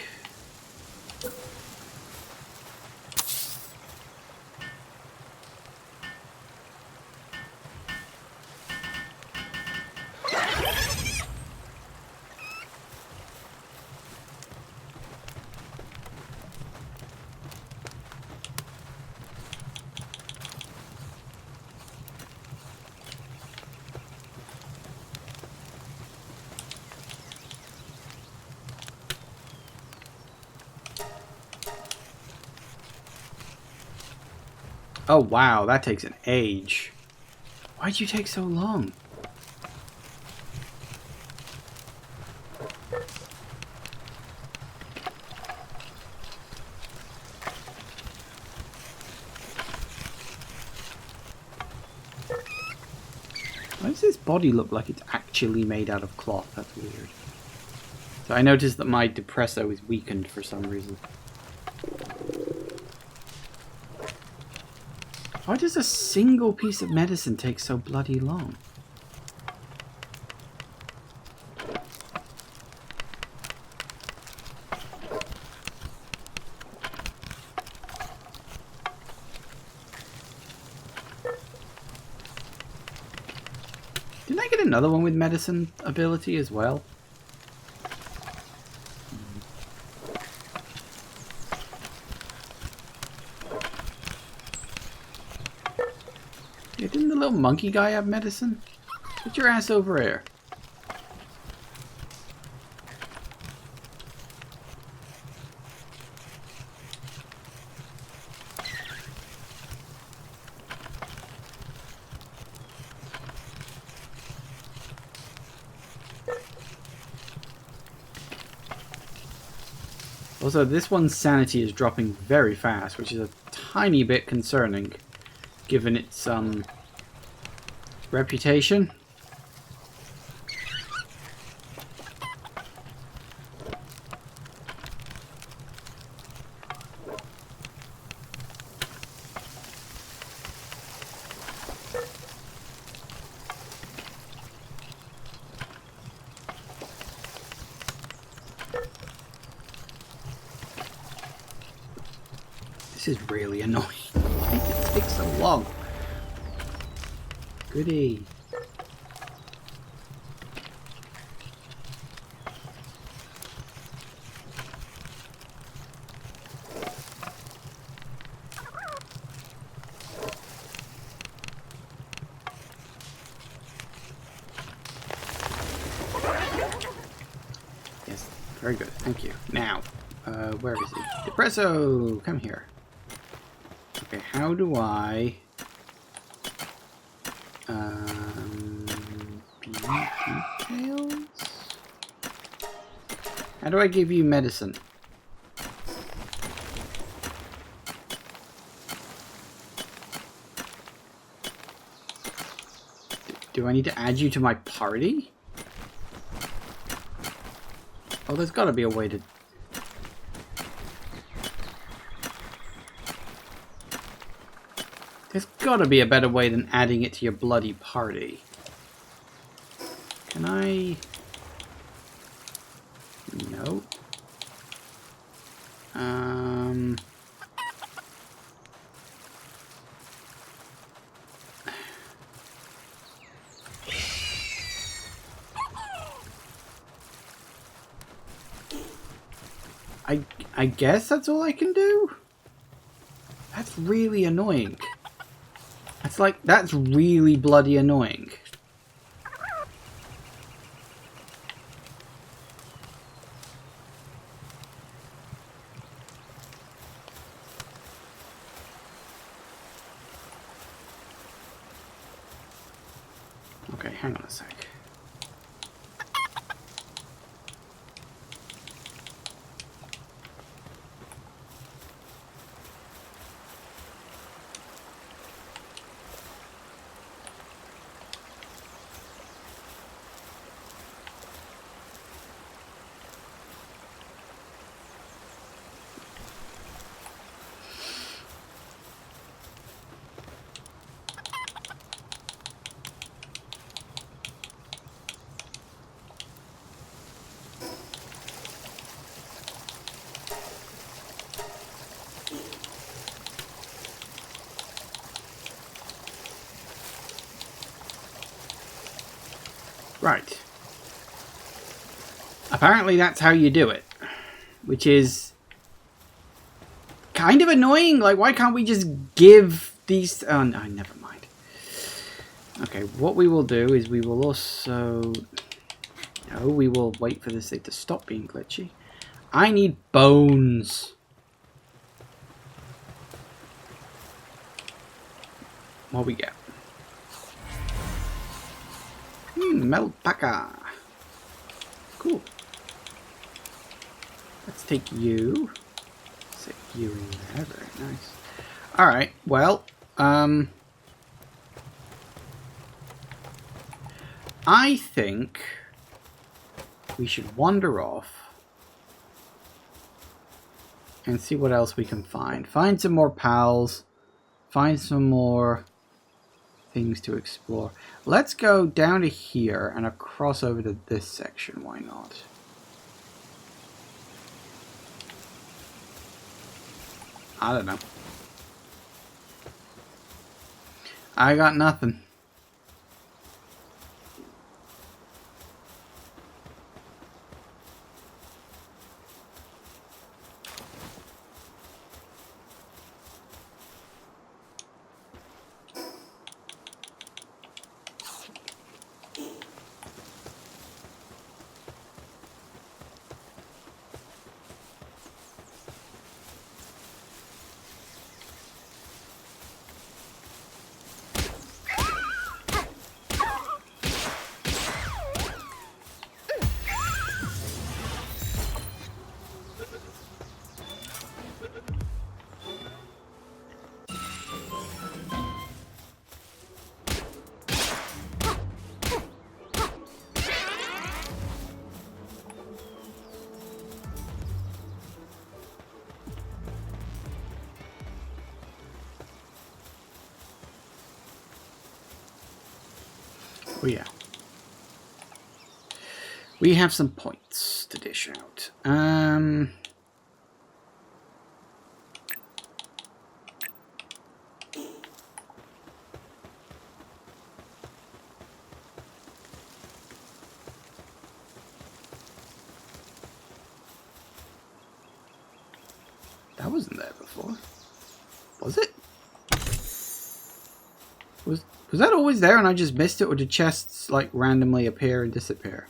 Oh wow, that takes an age. Why'd you take so long? Why does this body look like it's actually made out of cloth? That's weird. So I noticed that my depresso is weakened for some reason. Why does a single piece of medicine take so bloody long? Didn't I get another one with medicine ability as well? Yeah, didn't the little monkey guy have medicine? Get your ass over here. Also, this one's sanity is dropping very fast, which is a tiny bit concerning, given its reputation. This is really annoying. Why does it take so long? Goody. Yes, very good. Thank you. Now, where is he? Depresso! Come here. Okay, how do I... details? How do I give you medicine? Do I need to add you to my party? Oh, there's got to be a way to... There's got to be a better way than adding it to your bloody party. Can I... No. I guess that's all I can do? That's really annoying. That's like, that's really bloody annoying. Okay, hang on a sec. Right. Apparently that's how you do it. Which is kind of annoying. Like, why can't we just give these... Oh, no, never mind. Okay, what we will do is we will also... No, we will wait for this thing to stop being glitchy. I need bones. What we get? Metal packer. Cool. Let's take you. Set you in there. Very nice. Alright, well, I think we should wander off and see what else we can find. Find some more pals. find some more things to explore. Let's go down to here and across over to this section. Why not? I don't know. I got nothing. Oh yeah. We have some points to dish out. That wasn't there before. Was it? Was that always there and I just missed it, or did chests like randomly appear and disappear?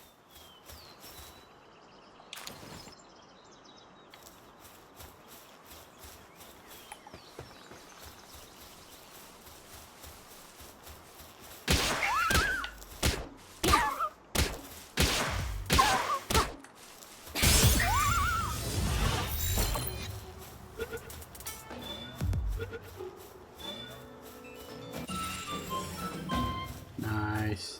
Nice.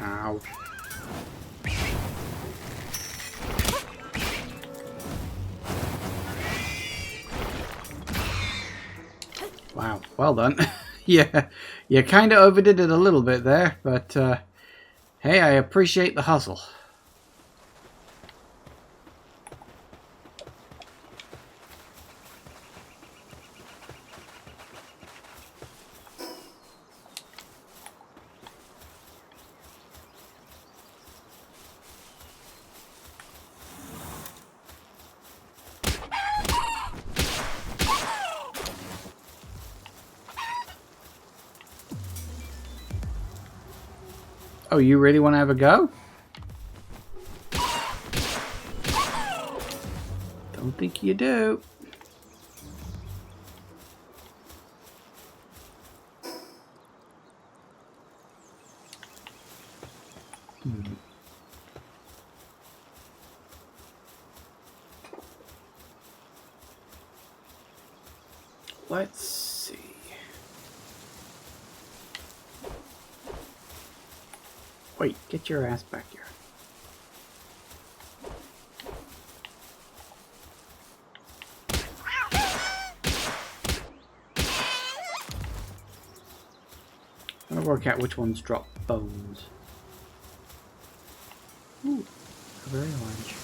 Ow. Wow, well done. Yeah, you kind of overdid it a little bit there, but hey, I appreciate the hustle. Oh, you really want to have a go? Don't think you do. Let's see. Wait, get your ass back here. I'm gonna work out which ones drop bones. Ooh, very large.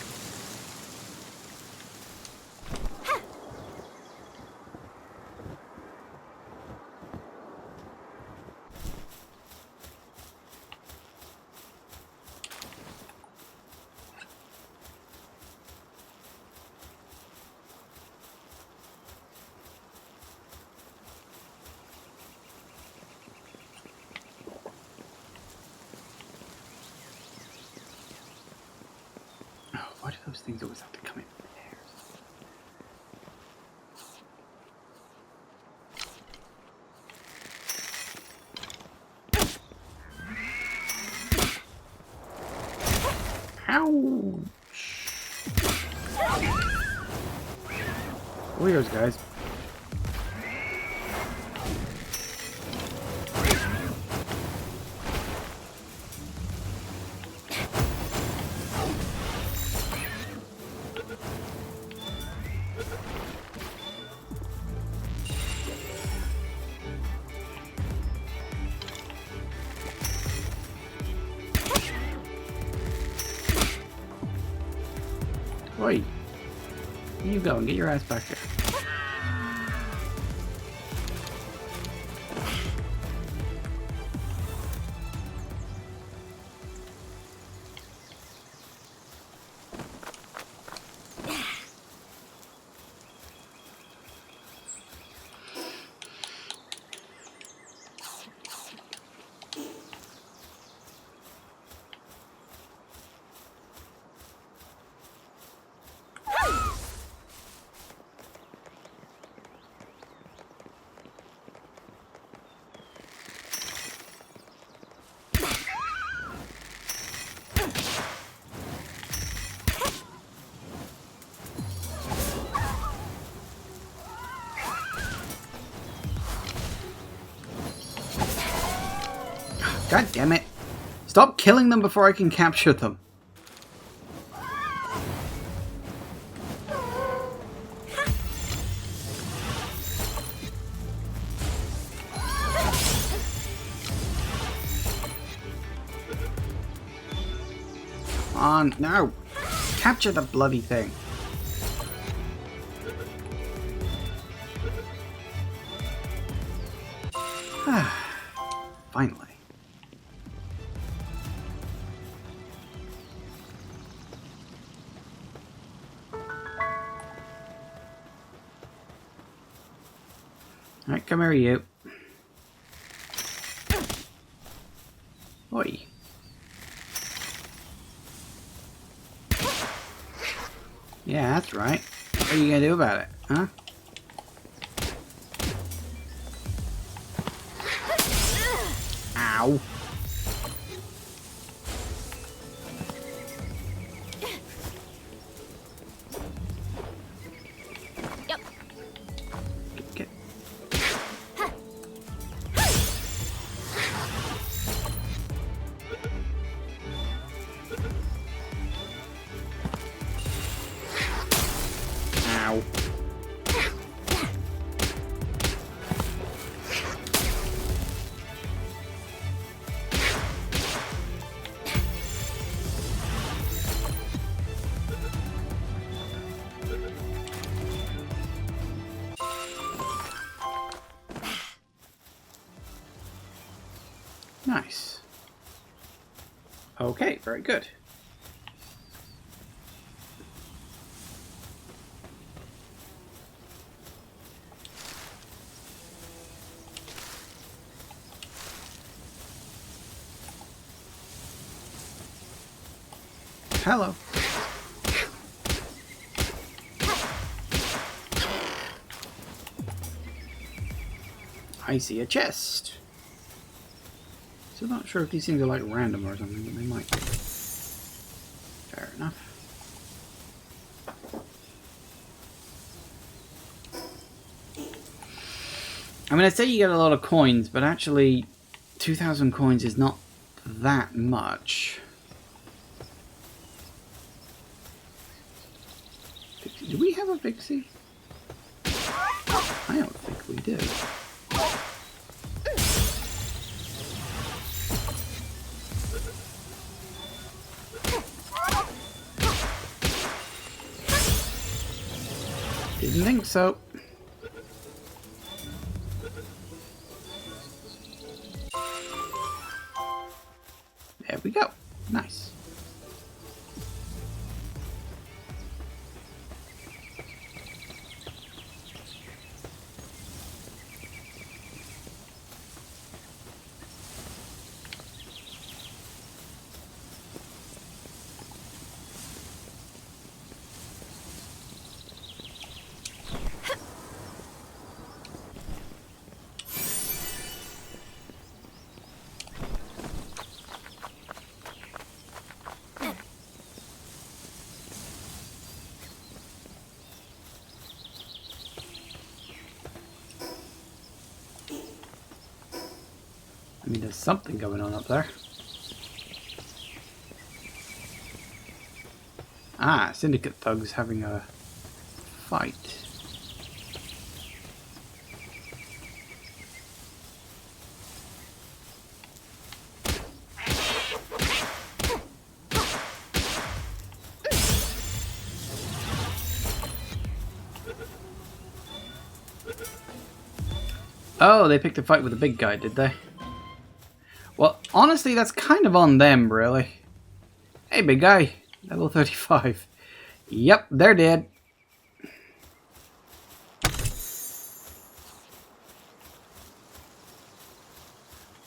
Why do those things always have to come in pairs? Ouch! Warriors, guys. Oi! Where you going? Get your ass back here. God damn it. Stop killing them before I can capture them. Come on, no. Capture the bloody thing. Finally. Alright, come here, you. Oi. Yeah, that's right. What are you gonna do about it, huh? Ow. Yep. Get. Ow. Nice. Okay, very good. Hello. I see a chest. Still not sure if these things are like random or something, but they might be. Fair enough. I'm going to say you get a lot of coins, but actually 2,000 coins is not that much. Do we have a pixie? I don't think we do. Didn't think so. There we go. Nice. I mean, there's something going on up there. Ah, Syndicate thugs having a fight. Oh, they picked a fight with the big guy, did they? Well, honestly, that's kind of on them, really. Hey, big guy. Level 35. Yep, they're dead.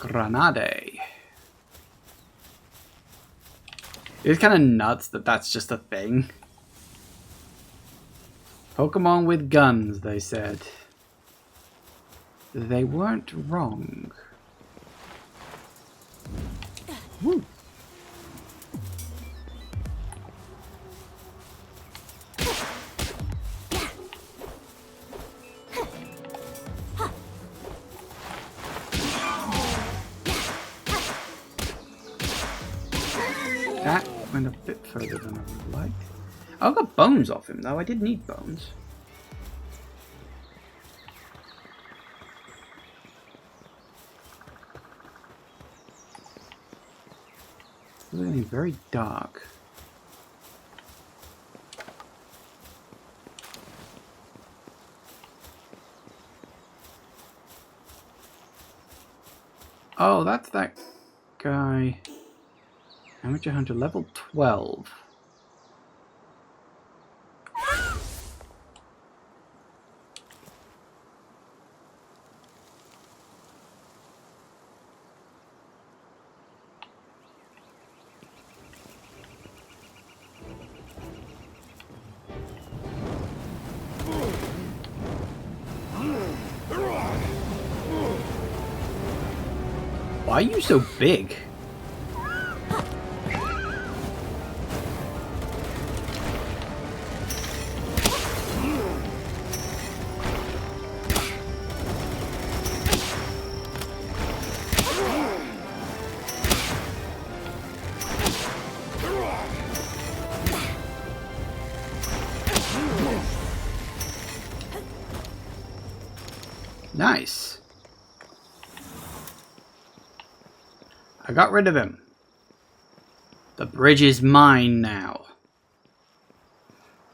Granade. It's kind of nuts that that's just a thing. Pokemon with guns, they said. They weren't wrong. Woo. That went a bit further than I would have liked. I got bones off him, though. I did need bones. It's getting very dark. Oh, that's that guy. Amateur Hunter level 12. Why are you so big? Nice. I got rid of him. The bridge is mine now.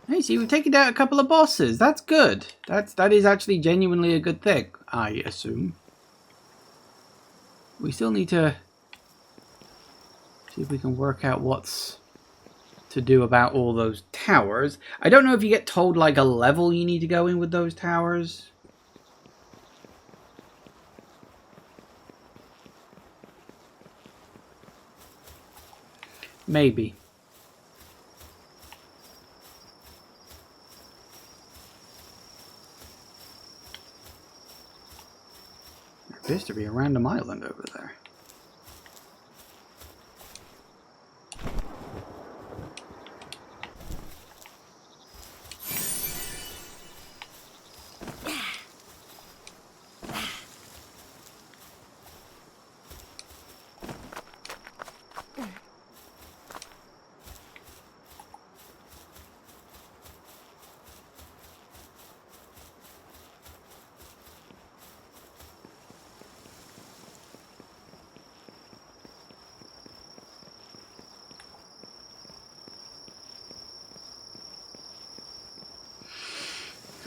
Hey, see, we've taken out a couple of bosses. That's good. That is actually genuinely a good thing, I assume. We still need to see if we can work out what's to do about all those towers. I don't know if you get told like a level you need to go in with those towers. Maybe. There appears to be a random island over there.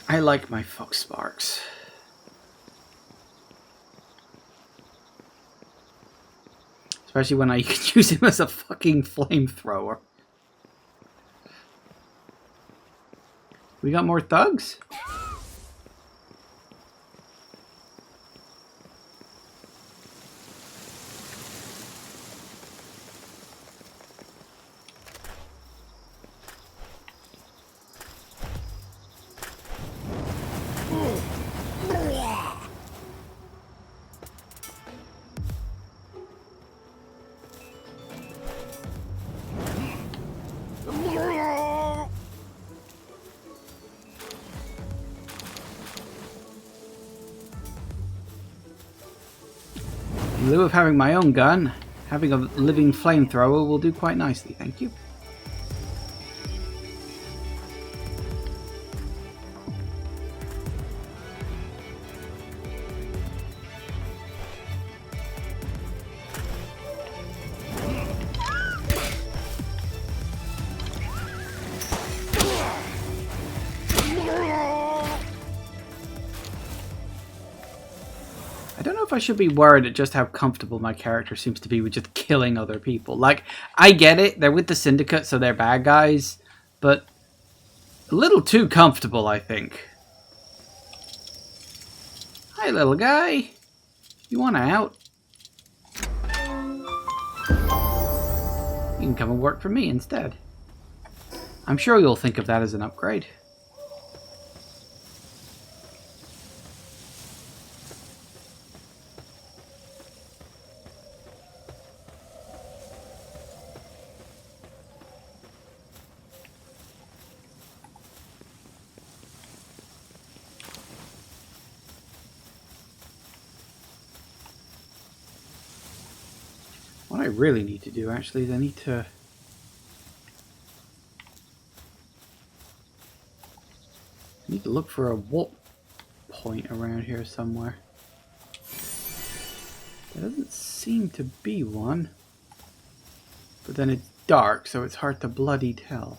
I like my Fox Sparks. Especially when I can use him as a fucking flamethrower. We got more thugs? In lieu of having my own gun, having a living flamethrower will do quite nicely, thank you. I don't know if I should be worried at just how comfortable my character seems to be with just killing other people. Like, I get it, they're with the Syndicate, so they're bad guys, but a little too comfortable, I think. Hi, little guy. You want out? You can come and work for me instead. I'm sure you'll think of that as an upgrade. What I really need to do, actually, is I need to look for a warp point around here somewhere. There doesn't seem to be one. But then it's dark, so it's hard to bloody tell.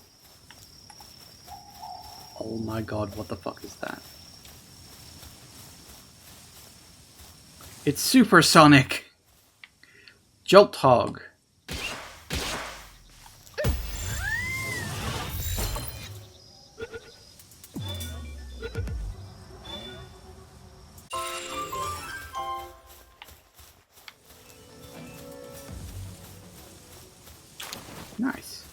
Oh my god, what the fuck is that? It's supersonic! Jolt Hog. Nice.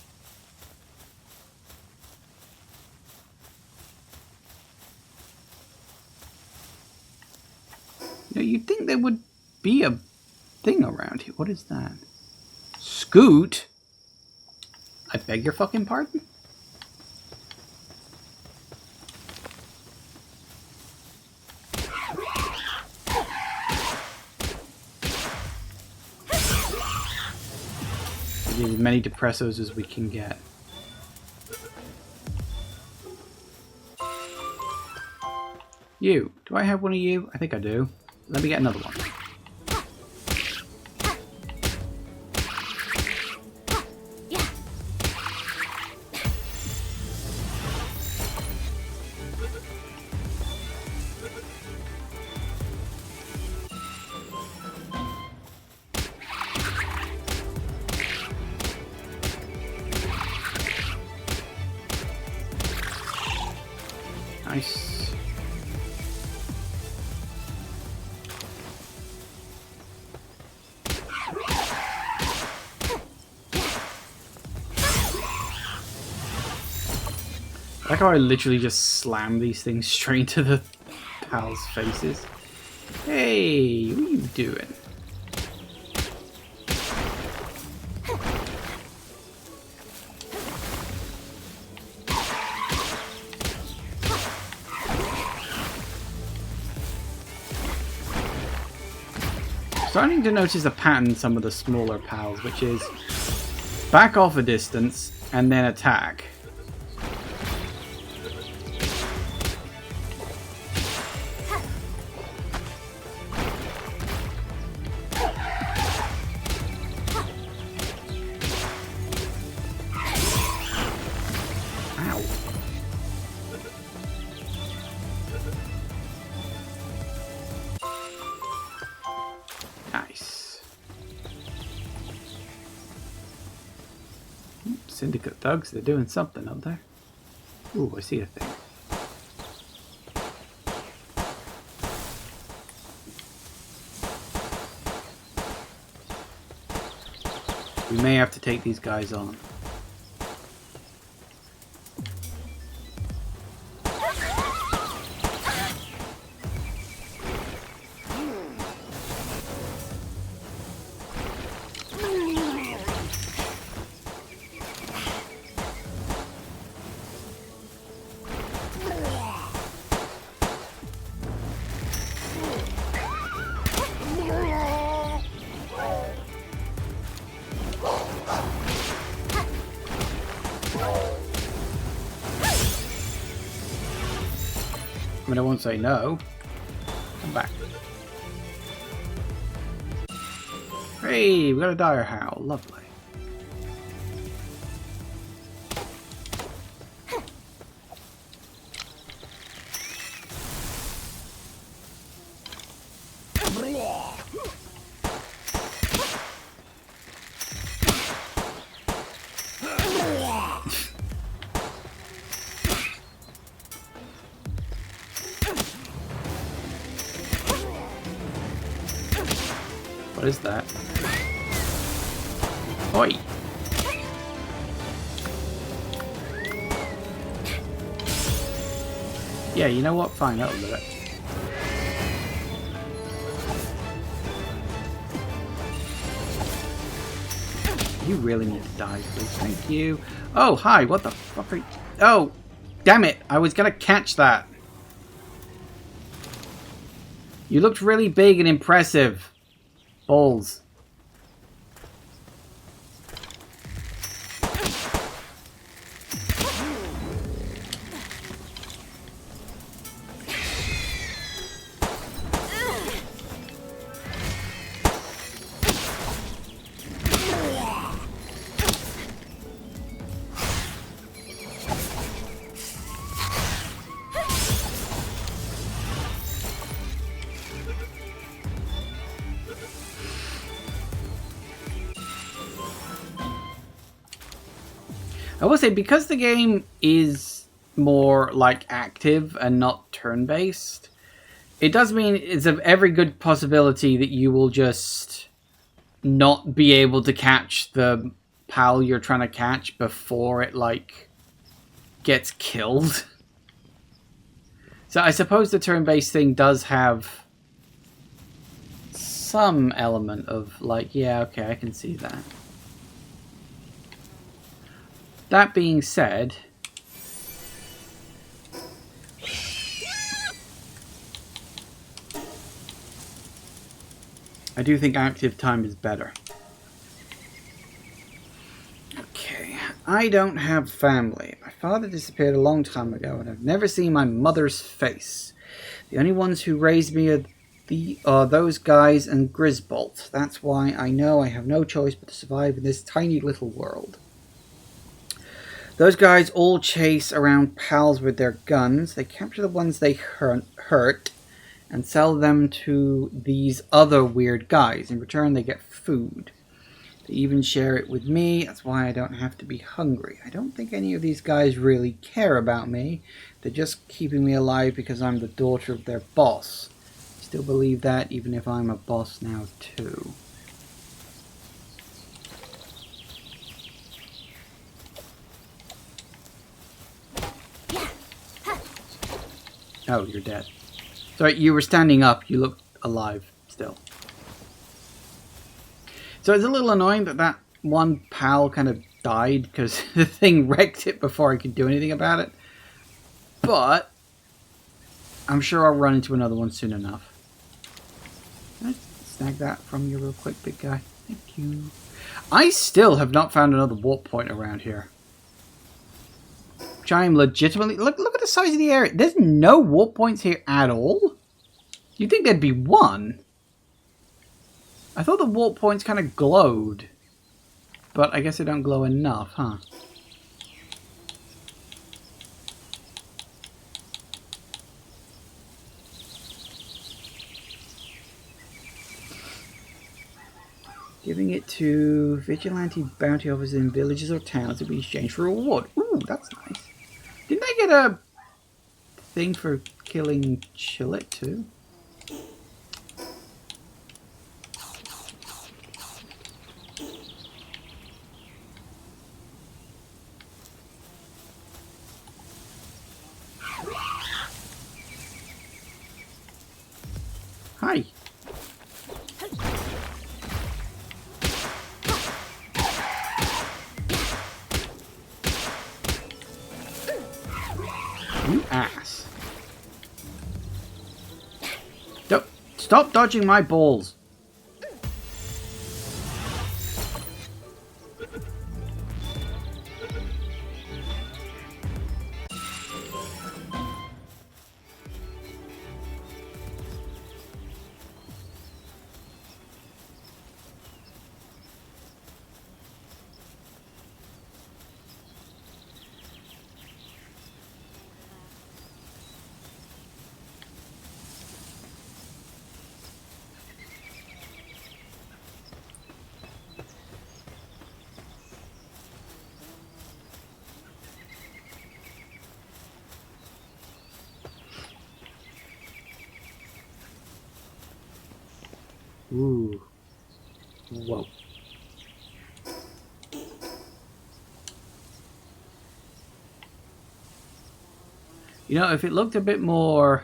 Now you'd think there would be a thing around here. What is that? Scoot? I beg your fucking pardon? As many depressos as we can get. You. Do I have one of you? I think I do. Let me get another one. Nice. I like how I literally just slam these things straight into the pals' faces. Hey, what are you doing? Starting to notice a pattern in some of the smaller pals, which is back off a distance and then attack. Ow. Nice. Syndicate thugs, they're doing something up there. Ooh, I see a thing. We may have to take these guys on. mean, I won't say no. Come back. Hey, we got a dire howl. Lovely. What is that? Oi! Yeah, you know what? Fine, that'll do it. You really need to die, please. Thank you. Oh, hi. What the fuck are you... Oh, damn it. I was gonna catch that. You looked really big and impressive. Balls. I will say, because the game is more like active and not turn-based, it does mean it's of every good possibility that you will just not be able to catch the pal you're trying to catch before it, like, gets killed. So I suppose the turn-based thing does have some element of, like, yeah, okay, I can see that. That being said, I do think active time is better. Okay, I don't have family. My father disappeared a long time ago, and I've never seen my mother's face. The only ones who raised me are those guys and Grisbolt. That's why I know I have no choice but to survive in this tiny little world. Those guys all chase around pals with their guns. They capture the ones they hurt and sell them to these other weird guys. In return, they get food. They even share it with me. That's why I don't have to be hungry. I don't think any of these guys really care about me. They're just keeping me alive because I'm the daughter of their boss. I still believe that, even if I'm a boss now, too. Oh, you're dead. Sorry, you were standing up. You look alive still. So it's a little annoying that that one pal kind of died because the thing wrecked it before I could do anything about it. But I'm sure I'll run into another one soon enough. Can I snag that from you real quick, big guy? Thank you. I still have not found another warp point around here. Which I am legitimately... Look at the size of the area. There's no warp points here at all? You'd think there'd be one. I thought the warp points kind of glowed. But I guess they don't glow enough, huh? Giving it to vigilante bounty officers in villages or towns to be exchanged for a reward. Ooh, that's nice. Didn't I get a thing for killing Chillet too? Hi. You ass. Stop dodging my balls. Ooh. Whoa. You know, if it looked a bit more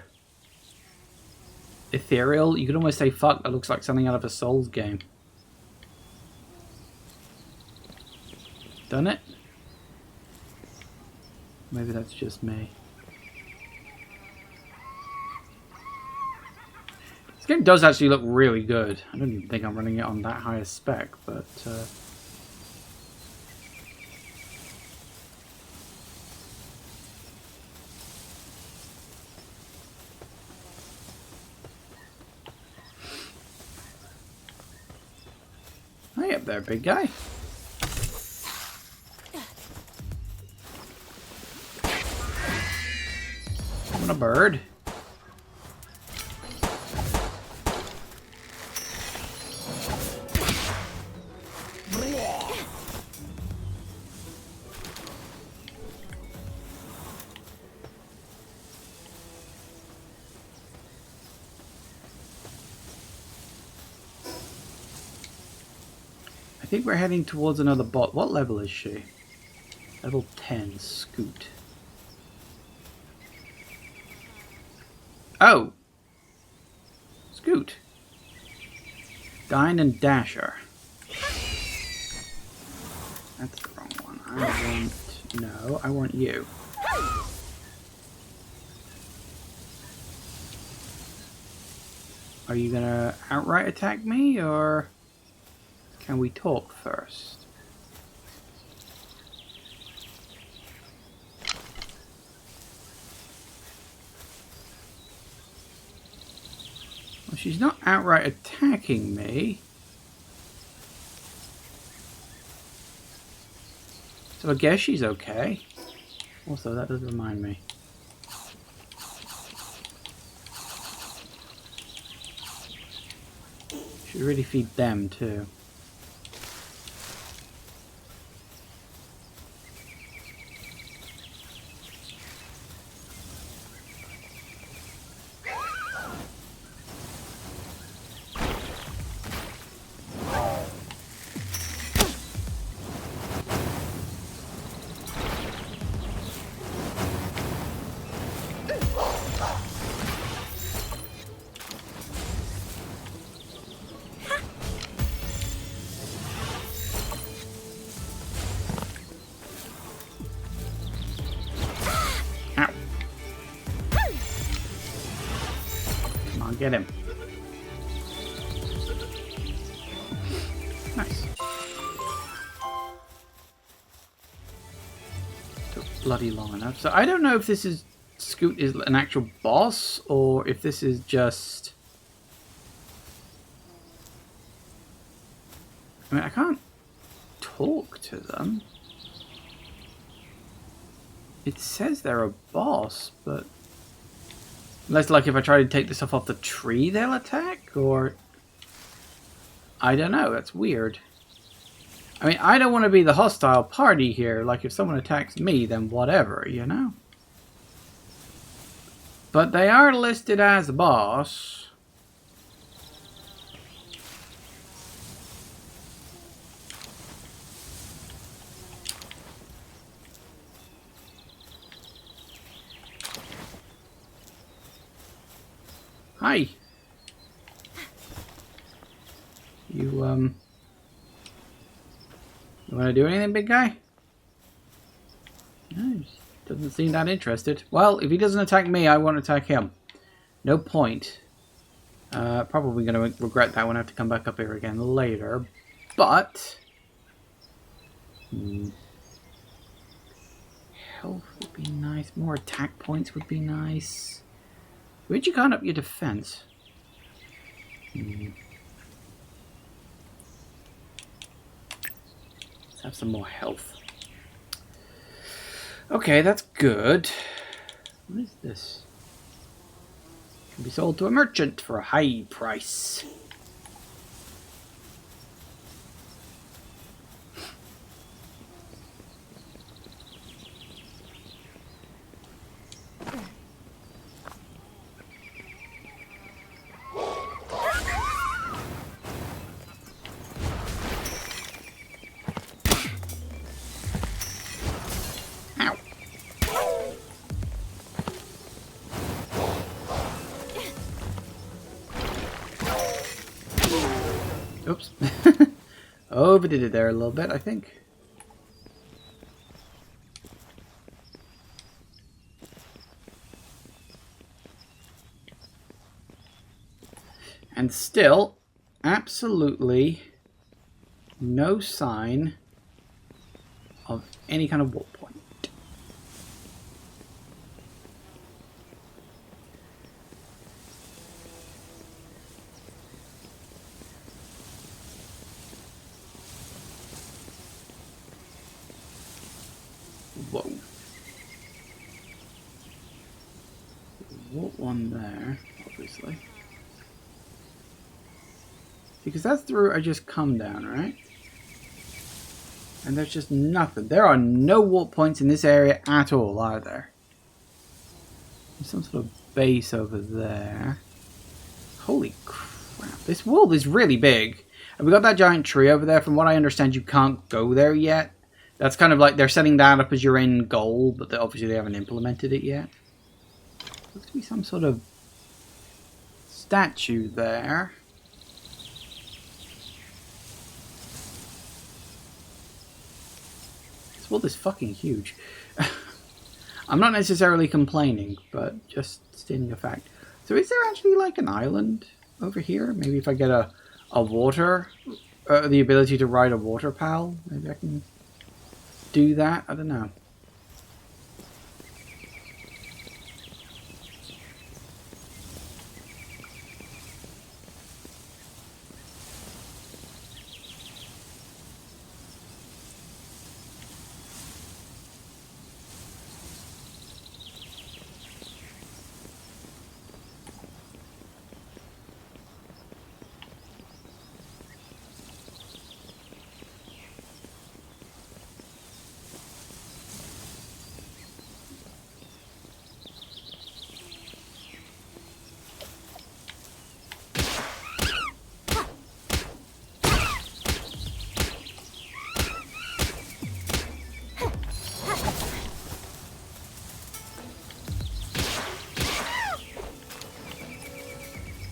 ethereal, you could almost say, fuck, that looks like something out of a Souls game. Done it? Maybe that's just me. This game does actually look really good. I don't even think I'm running it on that high a spec, but... Hey up there, big guy. I'm a bird. I think we're heading towards another bot. What level is she? Level 10, Scoot. Oh! Scoot. Dine and Dasher. That's the wrong one. I want... No, I want you. Are you gonna outright attack me, or... Can we talk first? Well, she's not outright attacking me. So I guess she's okay. Also, that does remind me. Should really feed them too. Get him. Nice. Took bloody long enough. So I don't know if this is Scoot is an actual boss or if this is just... I mean, I can't talk to them. It says they're a boss, but... Unless, like, if I try to take this stuff off the tree, they'll attack? Or... I don't know. That's weird. I mean, I don't want to be the hostile party here. Like, if someone attacks me, then whatever, you know? But they are listed as a boss. Hi. You want to do anything, big guy? No, he doesn't seem that interested. Well, if he doesn't attack me, I won't attack him. No point. Probably going to regret that when I have to come back up here again later. But... health would be nice. More attack points would be nice. Where'd you got up your defense? Let's have some more health. Okay, that's good. What is this? Can be sold to a merchant for a high price. Oops. Overdid it there a little bit, I think. And still, absolutely no sign of any kind of warp point. Whoa. Warp one there, obviously. Because that's the route I just come down, right? And there's just nothing. There are no warp points in this area at all, are there? There's some sort of base over there. Holy crap. This world is really big. And we got that giant tree over there. From what I understand, you can't go there yet. That's kind of like they're setting that up as your end goal, but obviously they haven't implemented it yet. Looks to be some sort of statue there. This world is fucking huge. I'm not necessarily complaining, but just stating a fact. So is there actually like an island over here? Maybe if I get a water, the ability to ride a water pal, maybe I can do that? I don't know.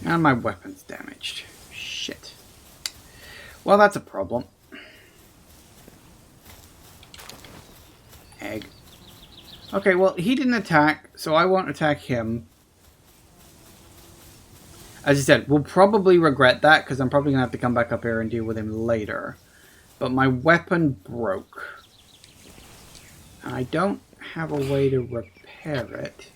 And my weapon's damaged. Shit. Well, that's a problem. Egg. Okay, well, he didn't attack, so I won't attack him. As I said, we'll probably regret that, because I'm probably going to have to come back up here and deal with him later. But my weapon broke. And I don't have a way to repair it.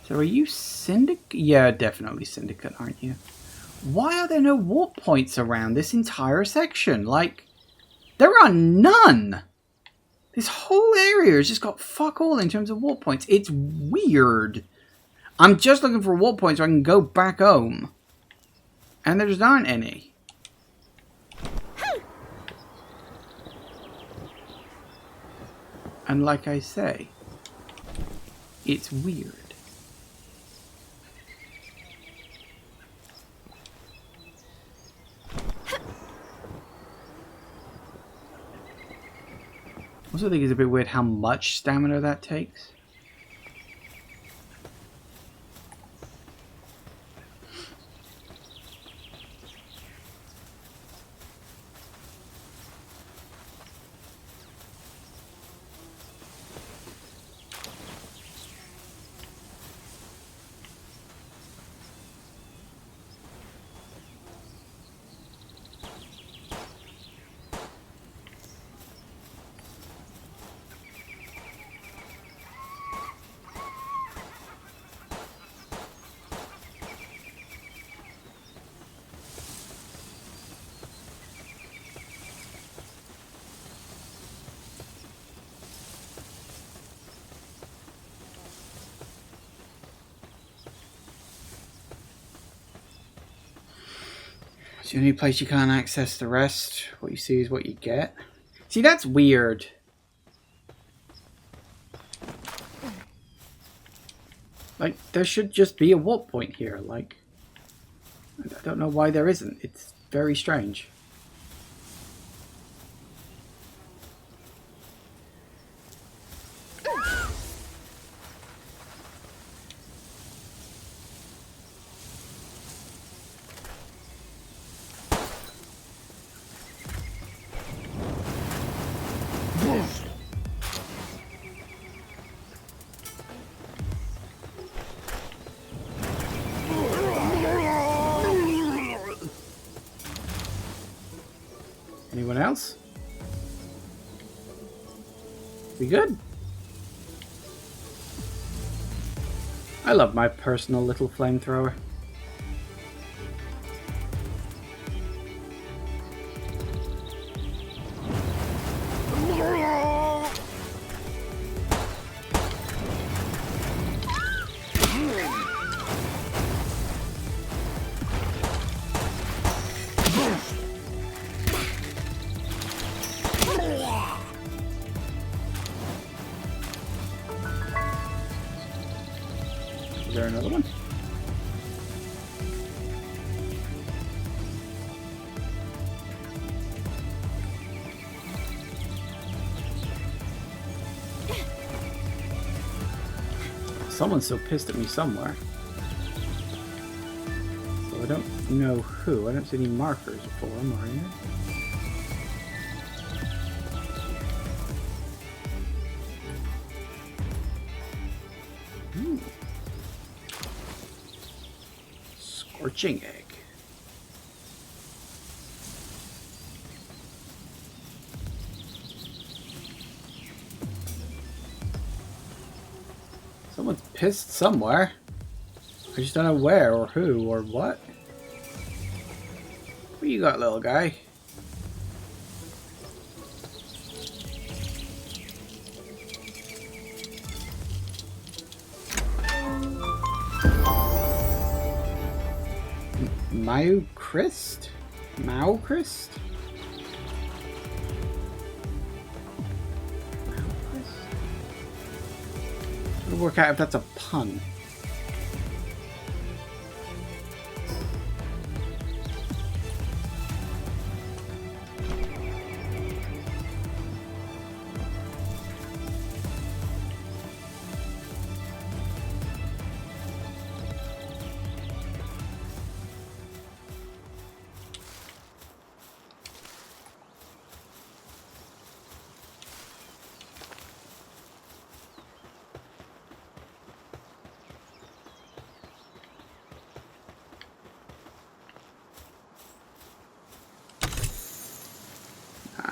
So are you Syndicate? Yeah, definitely Syndicate, aren't you? Why are there no warp points around this entire section? Like, there are none! This whole area has just got fuck all in terms of warp points. It's weird. I'm just looking for warp points so I can go back home. And there just aren't any. And like I say, it's weird. I also think it's a bit weird how much stamina that takes. It's the only place you can't access the rest. What you see is what you get. See, that's weird. Like, there should just be a warp point here. Like, I don't know why there isn't. It's very strange. Anyone else? We good? I love my personal little flamethrower. Is there another one? Someone's still pissed at me somewhere. So I don't know who. I don't see any markers for them or anything. Scorching egg. Someone's pissed somewhere. I just don't know where or who or what. What you got, little guy? Mao Christ? Mao Christ? I'll work out if that's a pun.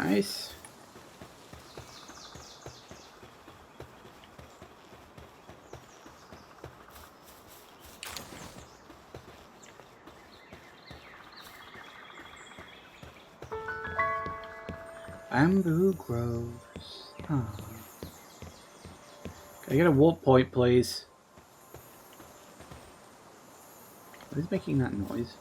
Nice. Bamboo groves. Huh. Can I get a warp point, please? What is making that noise?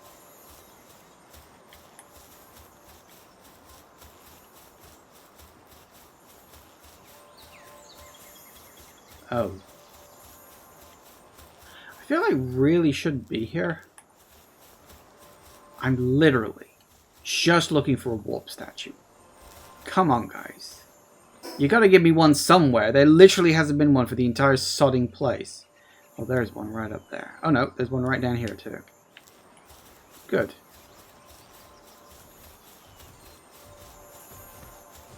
Oh. I feel I really shouldn't be here. I'm literally just looking for a warp statue. Come on, guys. You gotta give me one somewhere. There literally hasn't been one for the entire sodding place. Oh, there's one right up there. Oh no, there's one right down here too. Good.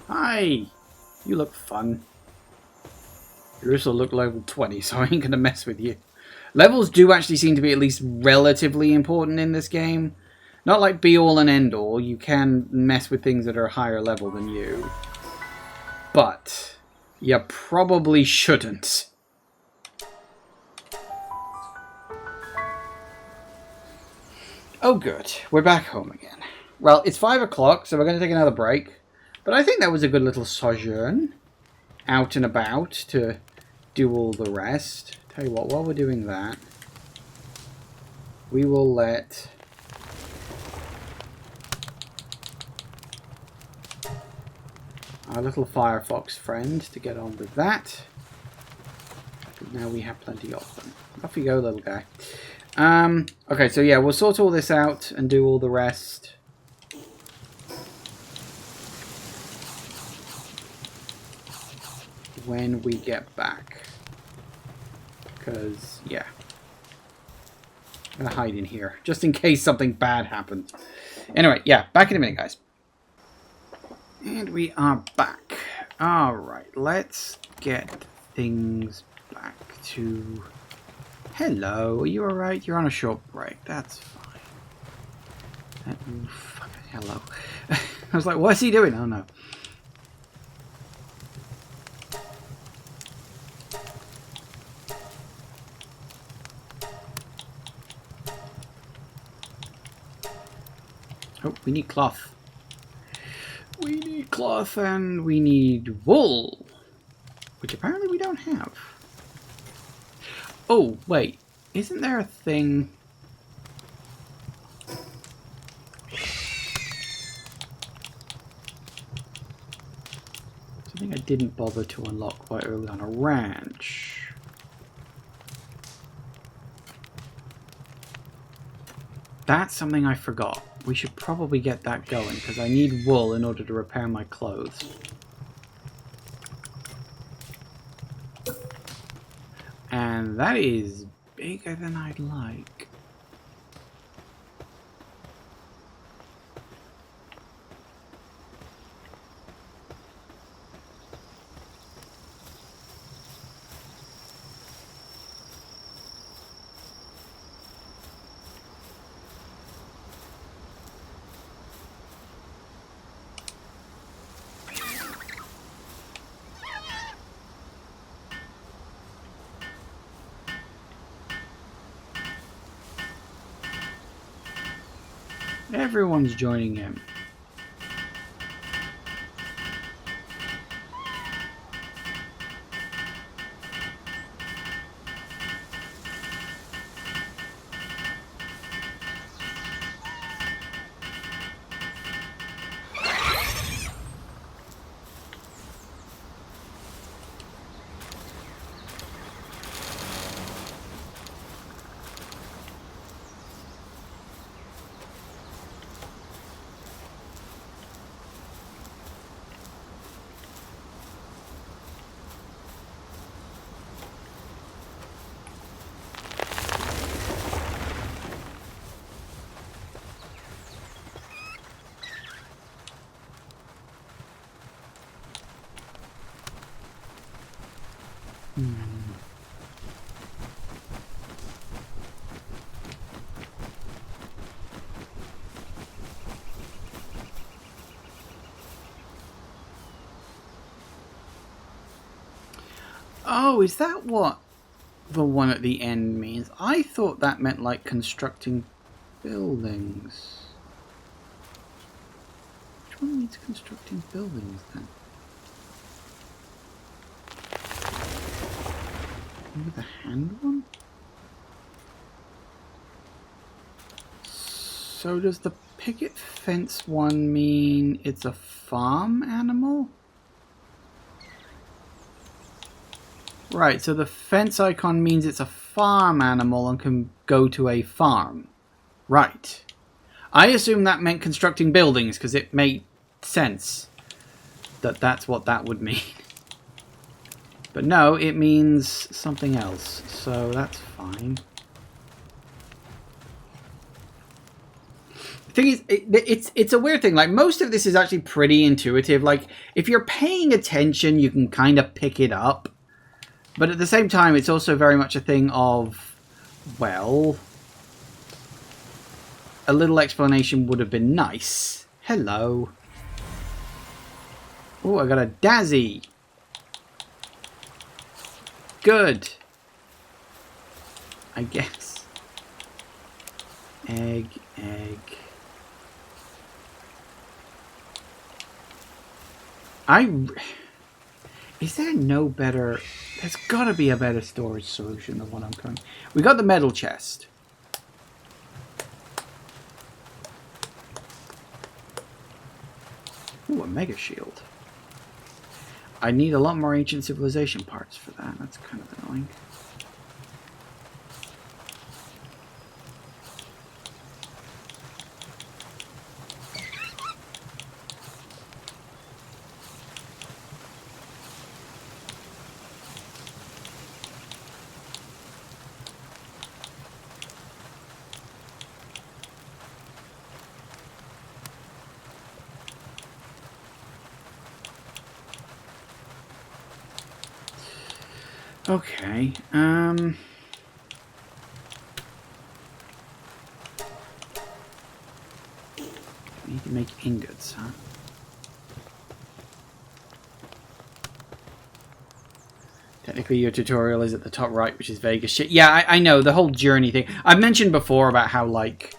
Hi! You look fun. You also look level 20, so I ain't gonna mess with you. Levels do actually seem to be at least relatively important in this game. Not like be all and end all. You can mess with things that are higher level than you. But you probably shouldn't. Oh good, we're back home again. Well, it's 5 o'clock, so we're going to take another break. But I think that was a good little sojourn. Out and about to do all the rest. Tell you what, while we're doing that, we will let our little Firefox friend to get on with that. Now we have plenty of them. Off you go, little guy. Okay, so yeah, we'll sort all this out and do all the rest. When we get back. Because, yeah. I'm going to hide in here. Just in case something bad happens. Anyway, yeah. Back in a minute, guys. And we are back. Alright. Let's get things back to... Hello. Are you alright? You're on a short break. That's fine. Fucking hello. I was like, what's he doing? Oh no. Oh, we need cloth. We need cloth and we need wool. Which apparently we don't have. Oh, wait. Isn't there a thing... Something I didn't bother to unlock quite early on. A ranch. That's something I forgot. We should probably get that going, because I need wool in order to repair my clothes. And that is bigger than I'd like. Everyone's joining him. Oh, is that what the one at the end means? I thought that meant like constructing buildings. Which one means constructing buildings then? Maybe the hand one? So does the picket fence one mean it's a farm animal? Right, so the fence icon means it's a farm animal and can go to a farm. Right. I assume that meant constructing buildings because it made sense that that's what that would mean. But no, it means something else, so that's fine. The thing is, it's a weird thing. Like, most of this is actually pretty intuitive. Like, if you're paying attention, you can kind of pick it up. But at the same time, it's also very much a thing of, well, a little explanation would have been nice. Hello. Oh, I got a Dazzy. Good. I guess. Egg. Is there no better... There's got to be a better storage solution than what I'm currently... We got the metal chest. Ooh, a mega shield. I need a lot more ancient civilization parts for that. That's kind of annoying. Okay, need to make ingots, huh? Technically, your tutorial is at the top right, which is Vegas shit. Yeah, I know, the whole journey thing. I've mentioned before about how, like,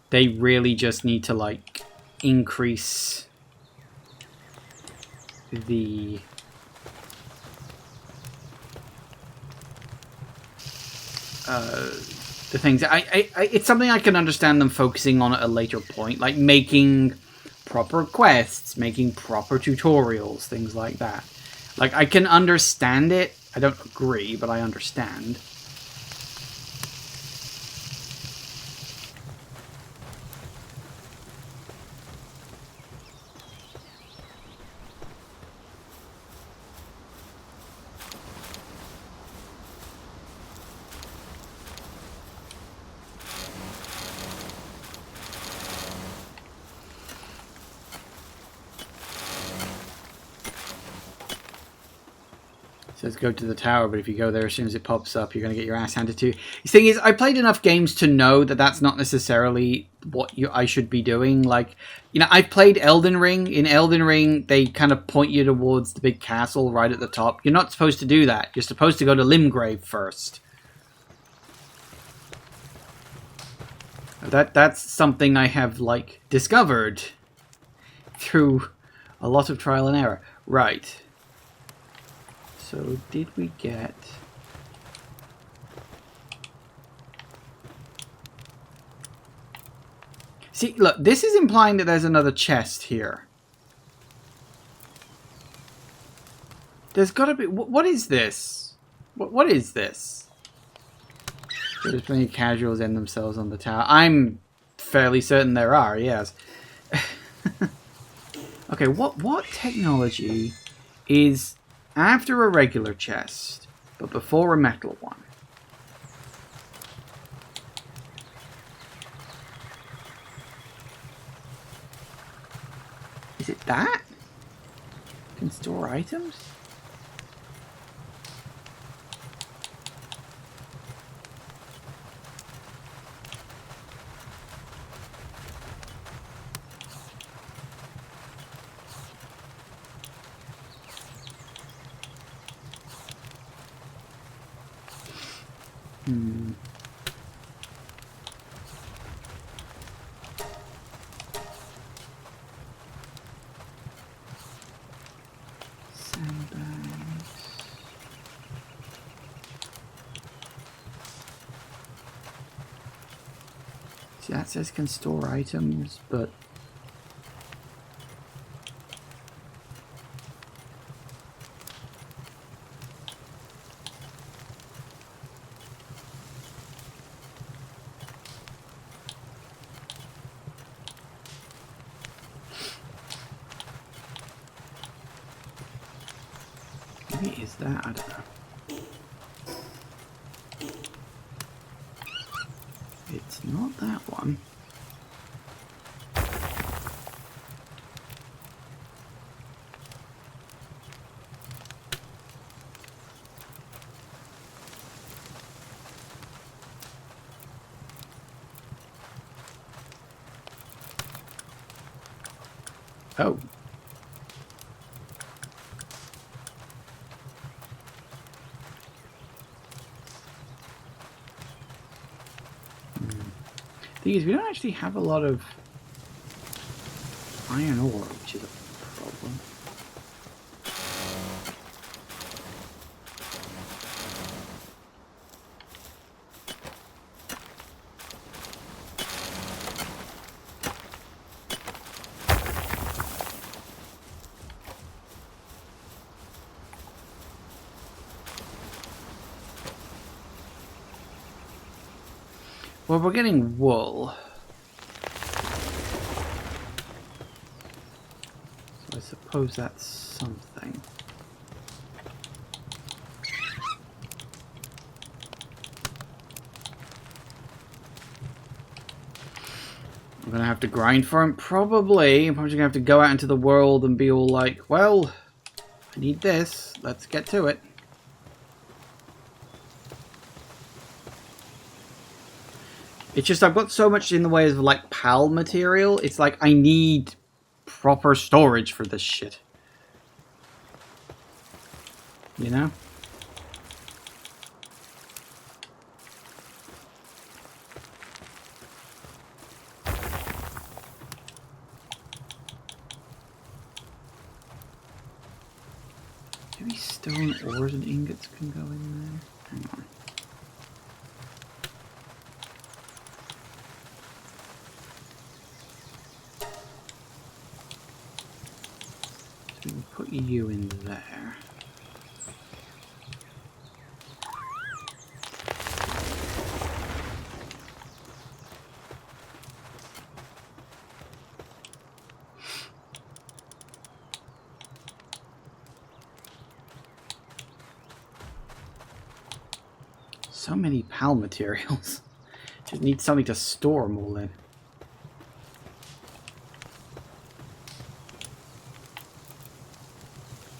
they really just need to, like, increase the... the things. It's something I can understand them focusing on at a later point, like making proper quests, making proper tutorials, things like that. Like, I can understand it. I don't agree, but I understand. It says go to the tower, but if you go there as soon as it pops up, you're going to get your ass handed to you. The thing is, I played enough games to know that that's not necessarily what I should be doing. Like, you know, I've played Elden Ring. In Elden Ring, they kind of point you towards the big castle right at the top. You're not supposed to do that. You're supposed to go to Limgrave first. That's something I have, like, discovered through a lot of trial and error. Right. So, did we get... See, look, this is implying that there's another chest here. There's got to be... What is this? What is this? There's plenty of casuals end themselves on the tower. I'm fairly certain there are, yes. Okay, what technology is... after a regular chest, but before a metal one? Is it that? Can store items? See, that says can store items, but... maybe it is that, I don't know. It's not that one. Oh. Thing is, we don't actually have a lot of iron ore, which is a problem. Well, we're getting wool. So I suppose that's something. I'm gonna have to grind for him, probably. I'm probably gonna have to go out into the world and be all like, well, I need this. Let's get to it. It's just I've got so much in the way of, like, PAL material. It's like I need proper storage for this shit. You know? Maybe stone ores and ingots can go in there. Hang on. So we can put you in there. So many PAL materials. Just need something to store them all in.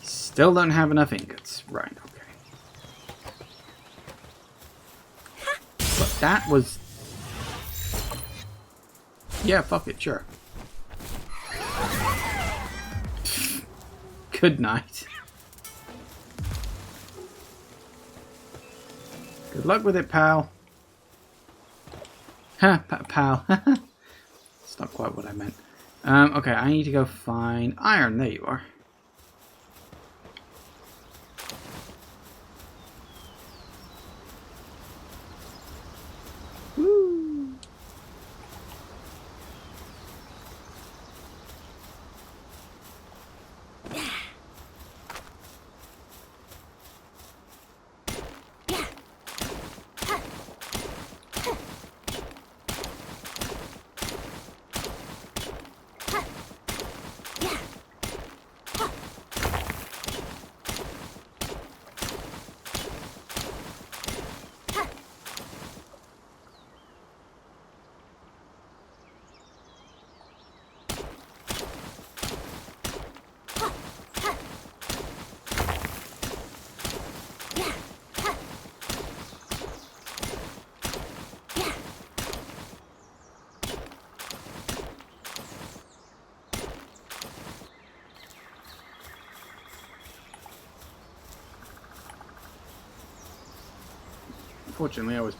Still don't have enough ingots. Right, okay. But that was... Yeah, fuck it, sure. Good night. Good luck with it, pal. Ha, pal. It's not quite what I meant. Okay, I need to go find iron. There you are. Woo. Unfortunately, I was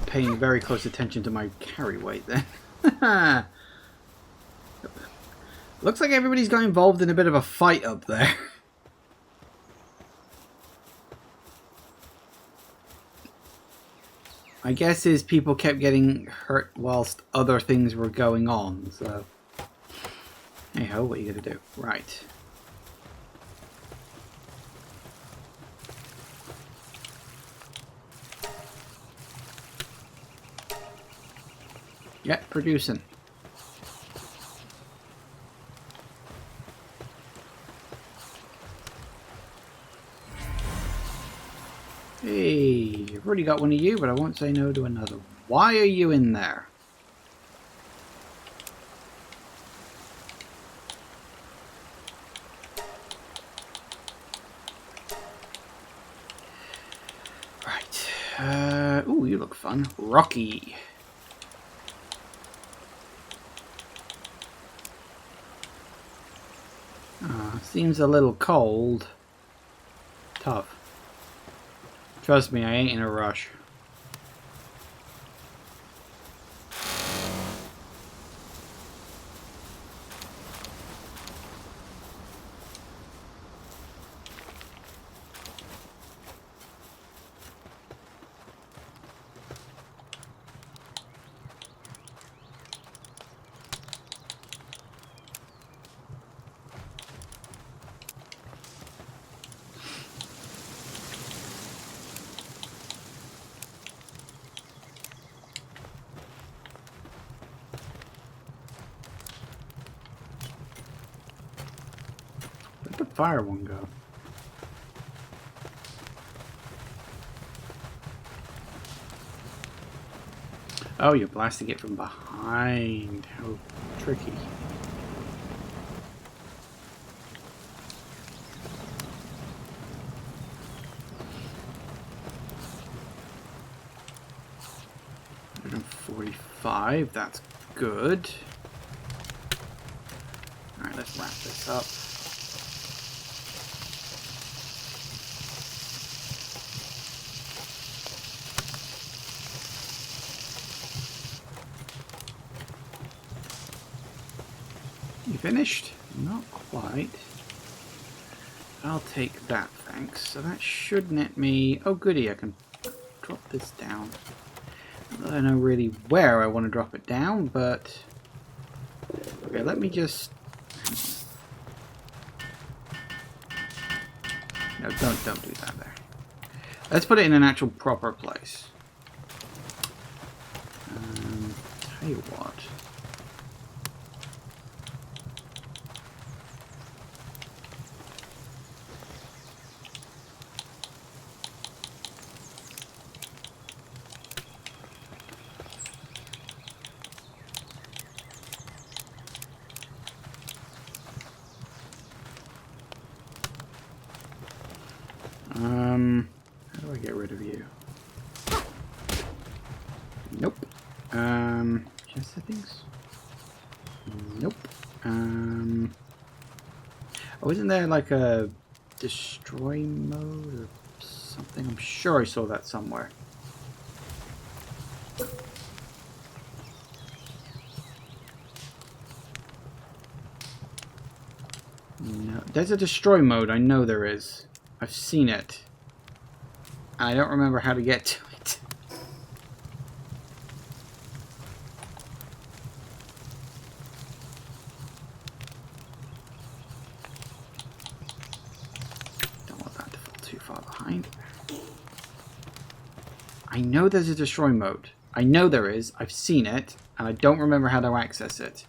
paying very close attention to my carry weight then. Looks like everybody's got involved in a bit of a fight up there. I guess is people kept getting hurt whilst other things were going on, so... Hey ho, what are you gonna do? Right. Yeah, producing. Hey, I've already got one of you, but I won't say no to another. Why are you in there? Right. Ooh, you look fun. Rocky. Seems a little cold. Tough. Trust me, I ain't in a rush. Where'd the fire one go? Oh, you're blasting it from behind. How tricky. $145, that's good. Alright, let's wrap this up. You finished? Not quite. I'll take that, thanks. So that should net me... Oh, goody, I can drop this down. I don't know really where I want to drop it down, but... Okay, let me just... No, don't do that there. Let's put it in an actual proper place. Tell you what. How do I get rid of you? Nope. Chest settings? Nope. Oh, isn't there like a destroy mode or something? I'm sure I saw that somewhere. No, there's a destroy mode. I know there is. I've seen it. I don't remember how to get to it. Don't want that to fall too far behind. I know there's a destroy mode. I know there is. I've seen it, and I don't remember how to access it.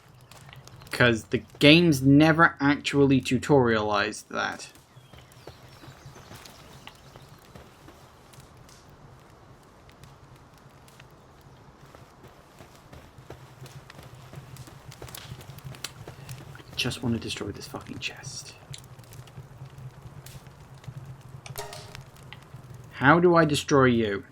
Because the game's never actually tutorialized that. I just want to destroy this fucking chest. How do I destroy you?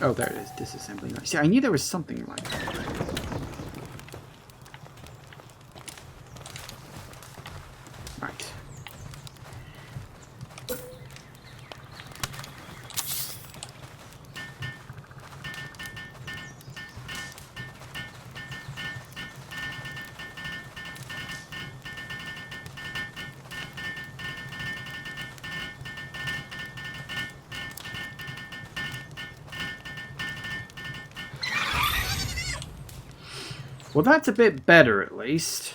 Oh, there it is. Disassembling. See, I knew there was something like that. Right. Well, that's a bit better, at least.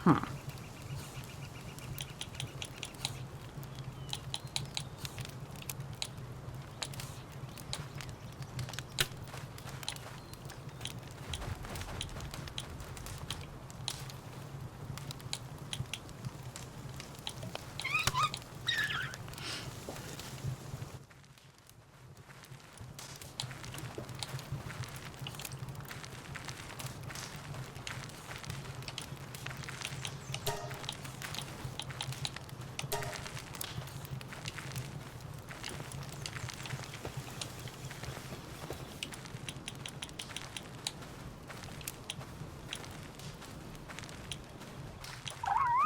Huh.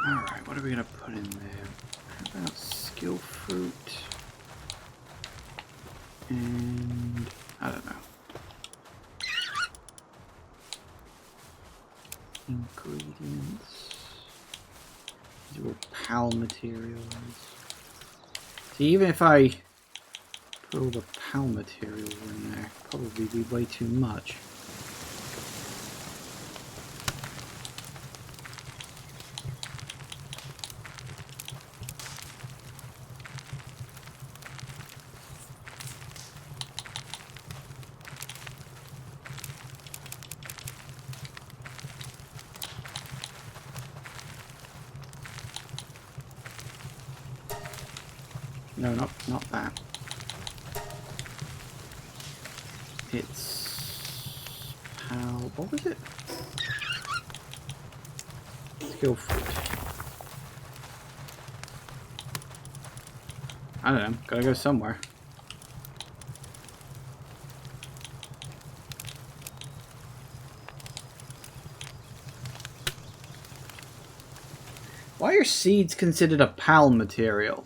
Alright, what are we going to put in there? How about skill fruit? And... I don't know. Ingredients. These are all PAL materials. See, even if I put all the PAL materials in there, it'd probably be way too much. No, not that. It's PAL. What was it? Skill fruit. I don't know. Gotta go somewhere. Why are seeds considered a PAL material?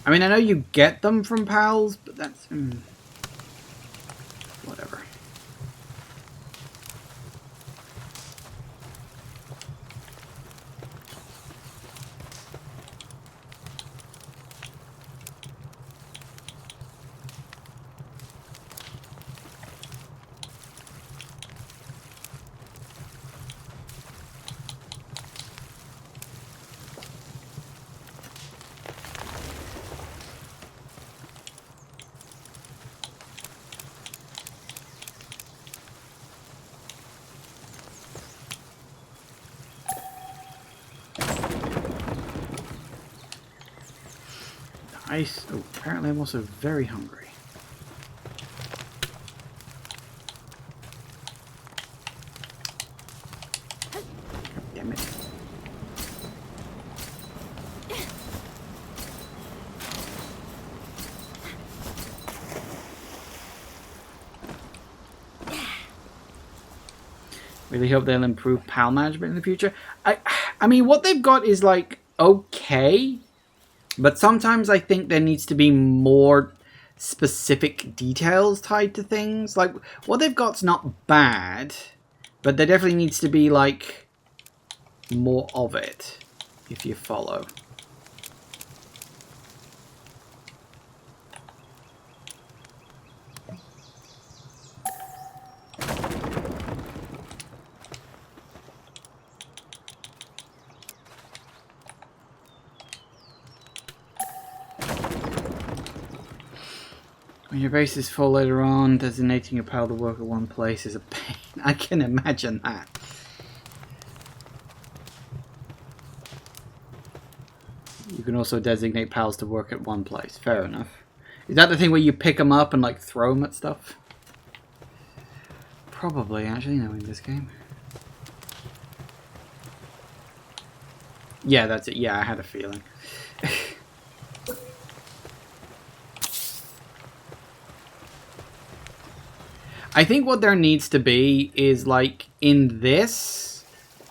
I mean, I know you get them from PALs, but that's... whatever. Nice. Oh, apparently I'm also very hungry. God damn it. Really hope they'll improve PAL management in the future. I mean, what they've got is, like, okay. But sometimes I think there needs to be more specific details tied to things. Like, what they've got's not bad, but there definitely needs to be, like, more of it, if you follow. When your base is full later on, designating a pal to work at one place is a pain. I can imagine that. You can also designate pals to work at one place. Fair enough. Is that the thing where you pick them up and, like, throw them at stuff? Probably, actually, knowing this game. Yeah, that's it. Yeah, I had a feeling. I think what there needs to be is, like, in this,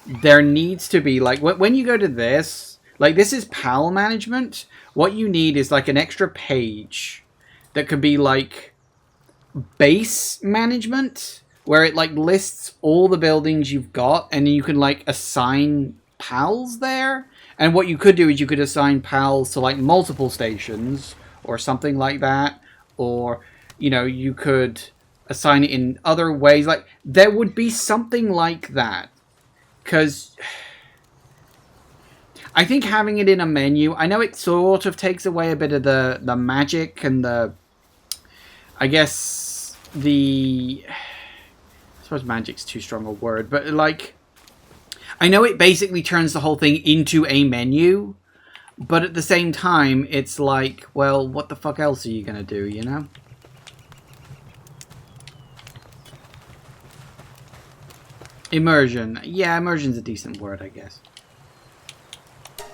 there needs to be, like, when you go to this, like, this is PAL management. What you need is, like, an extra page that could be, like, base management, where it, like, lists all the buildings you've got, and you can, like, assign PALs there. And what you could do is you could assign PALs to, like, multiple stations, or something like that. Or, you know, you could assign it in other ways. Like, there would be something like that. Because I think having it in a menu, I know it sort of takes away a bit of the magic and the, I guess, I suppose magic's too strong a word, but, like, I know it basically turns the whole thing into a menu, but at the same time, it's like, well, what the fuck else are you gonna do, you know? Immersion. Yeah, immersion's a decent word, I guess. So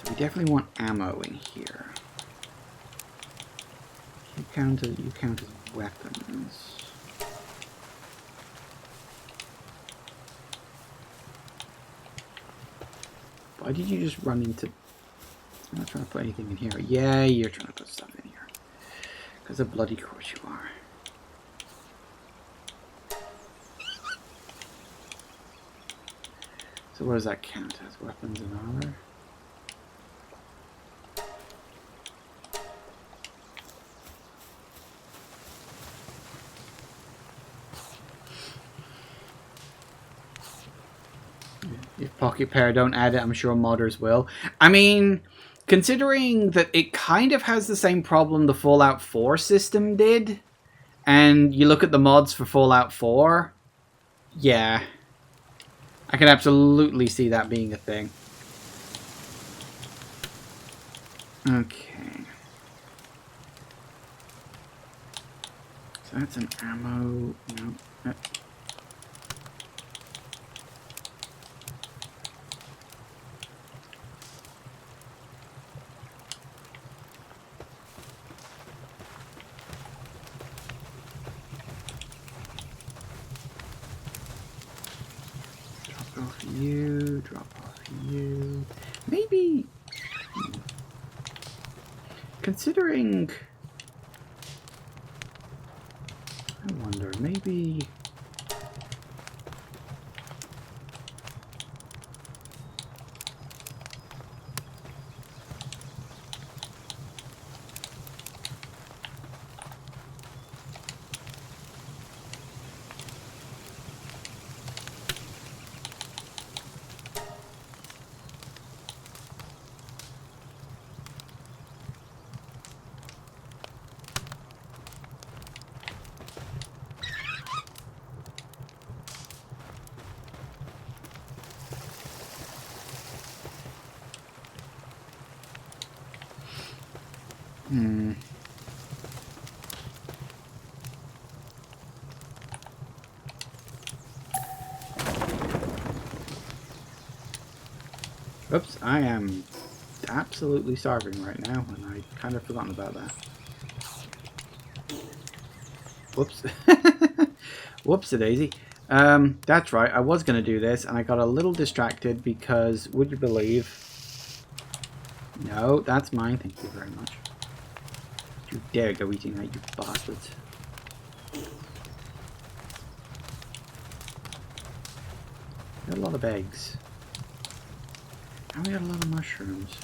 we definitely want ammo in here. You count as weapons. Why did you just run into... I'm not trying to put anything in here. Yeah, you're trying to put stuff in here. Because of bloody course you are. So what does that count as? Weapons and armor? If Pocket Pair don't add it, I'm sure modders will. I mean, considering that it kind of has the same problem the Fallout 4 system did, and you look at the mods for Fallout 4, yeah, I can absolutely see that being a thing. Okay. So that's an ammo. No. you, drop off you. Maybe, considering, I wonder, maybe... Oops, I am absolutely starving right now, and I kind of forgotten about that. Whoops. Whoops-a-daisy. That's right, I was going to do this, and I got a little distracted because, would you believe... No, that's mine, thank you very much. You dare go eating that, you bastards. Got a lot of eggs. And we got a lot of mushrooms.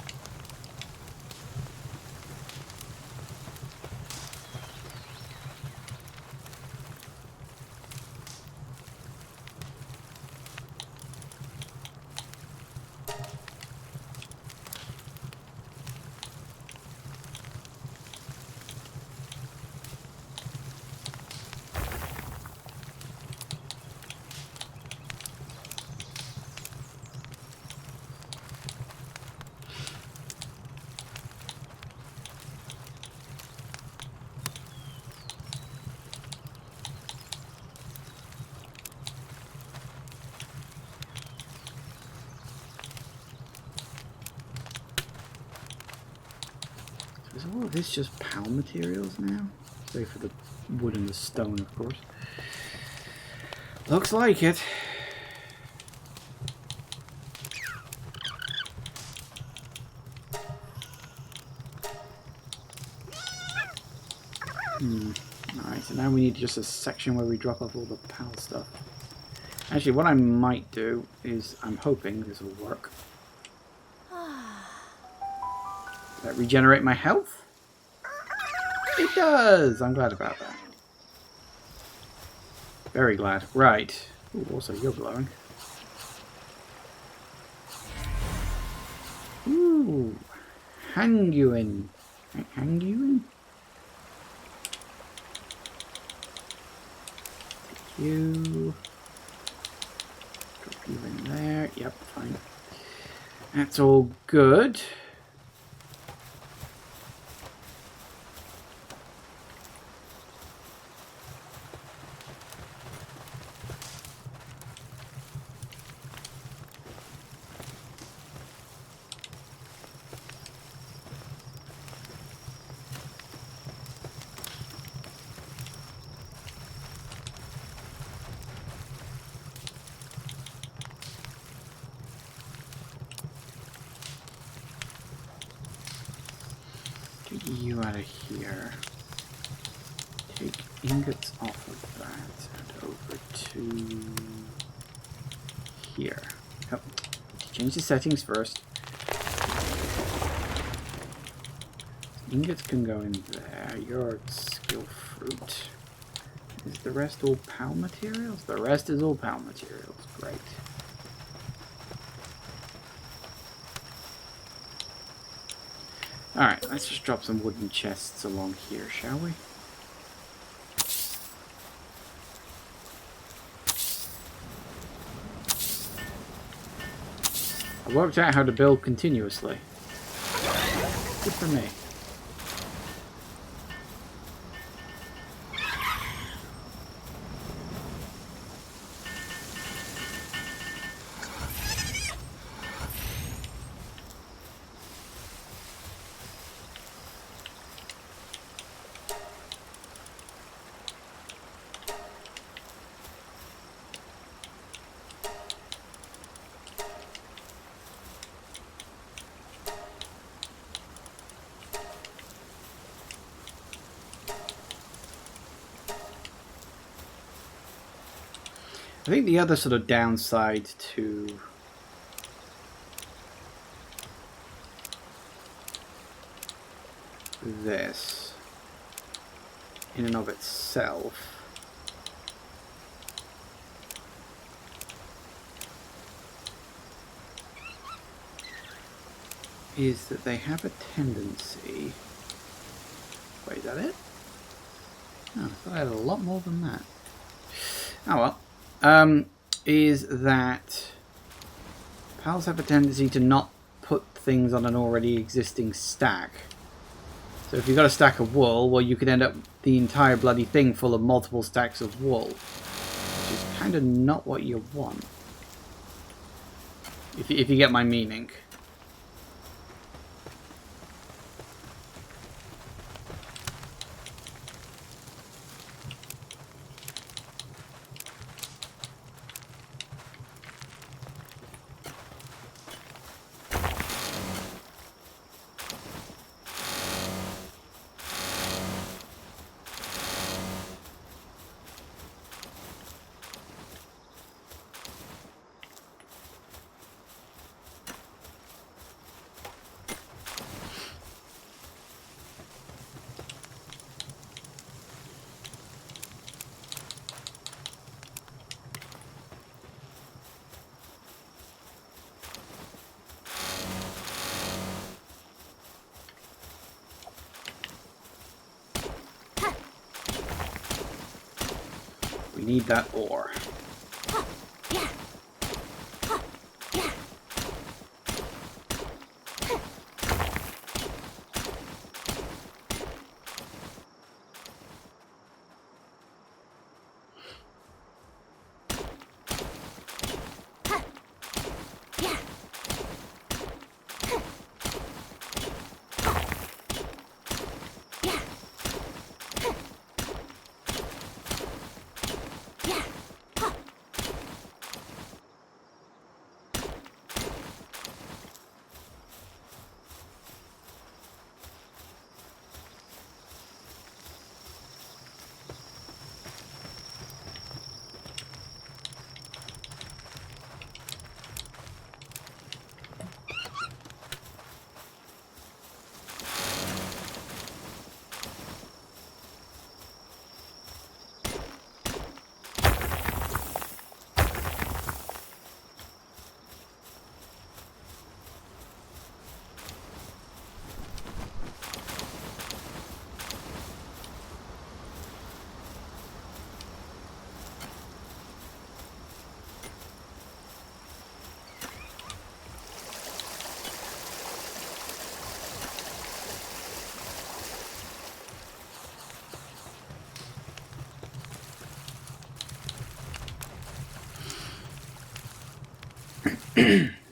Is all of this just PAL materials now? Save for the wood and the stone, of course. Looks like it. Alright, so now we need just a section where we drop off all the PAL stuff. Actually, what I might do is, I'm hoping this will work. Does that regenerate my health? It does! I'm glad about that. Very glad. Right. Ooh, also, you're glowing. Ooh. Hang you in. Hang you in? Take you. Drop you in there. Yep, fine. That's all good. Get you out of here. Take ingots off of that and over to here. Oh, change the settings first. Ingots can go in there. Your skill fruit. Is the rest all PAL materials? The rest is all PAL materials. Great. Alright, let's just drop some wooden chests along here, shall we? I worked out how to build continuously. Good for me. I think the other sort of downside to this, in and of itself, is that they have a tendency... Wait, is that it? Oh, I thought I had a lot more than that. Oh well. Is that pals have a tendency to not put things on an already existing stack. So if you've got a stack of wool, well, you could end up the entire bloody thing full of multiple stacks of wool, which is kind of not what you want. If you get my meaning. We need that ore.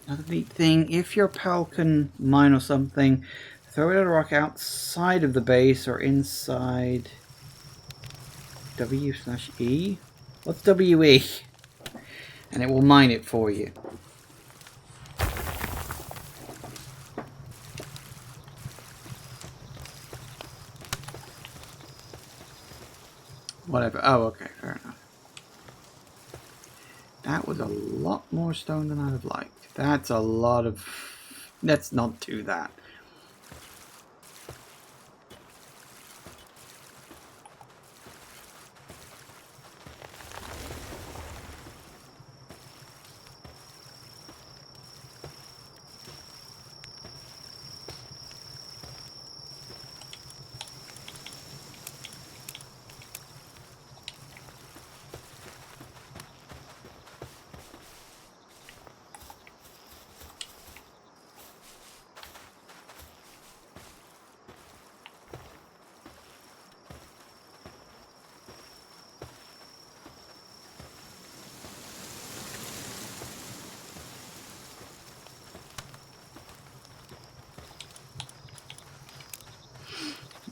Another neat thing, if your pal can mine or something, throw it at a rock outside of the base or inside W/E? What's WE? And it will mine it for you. Whatever. Oh, okay, fair enough. That was a lot more stone than I'd have liked. That's a lot of... Let's not do that.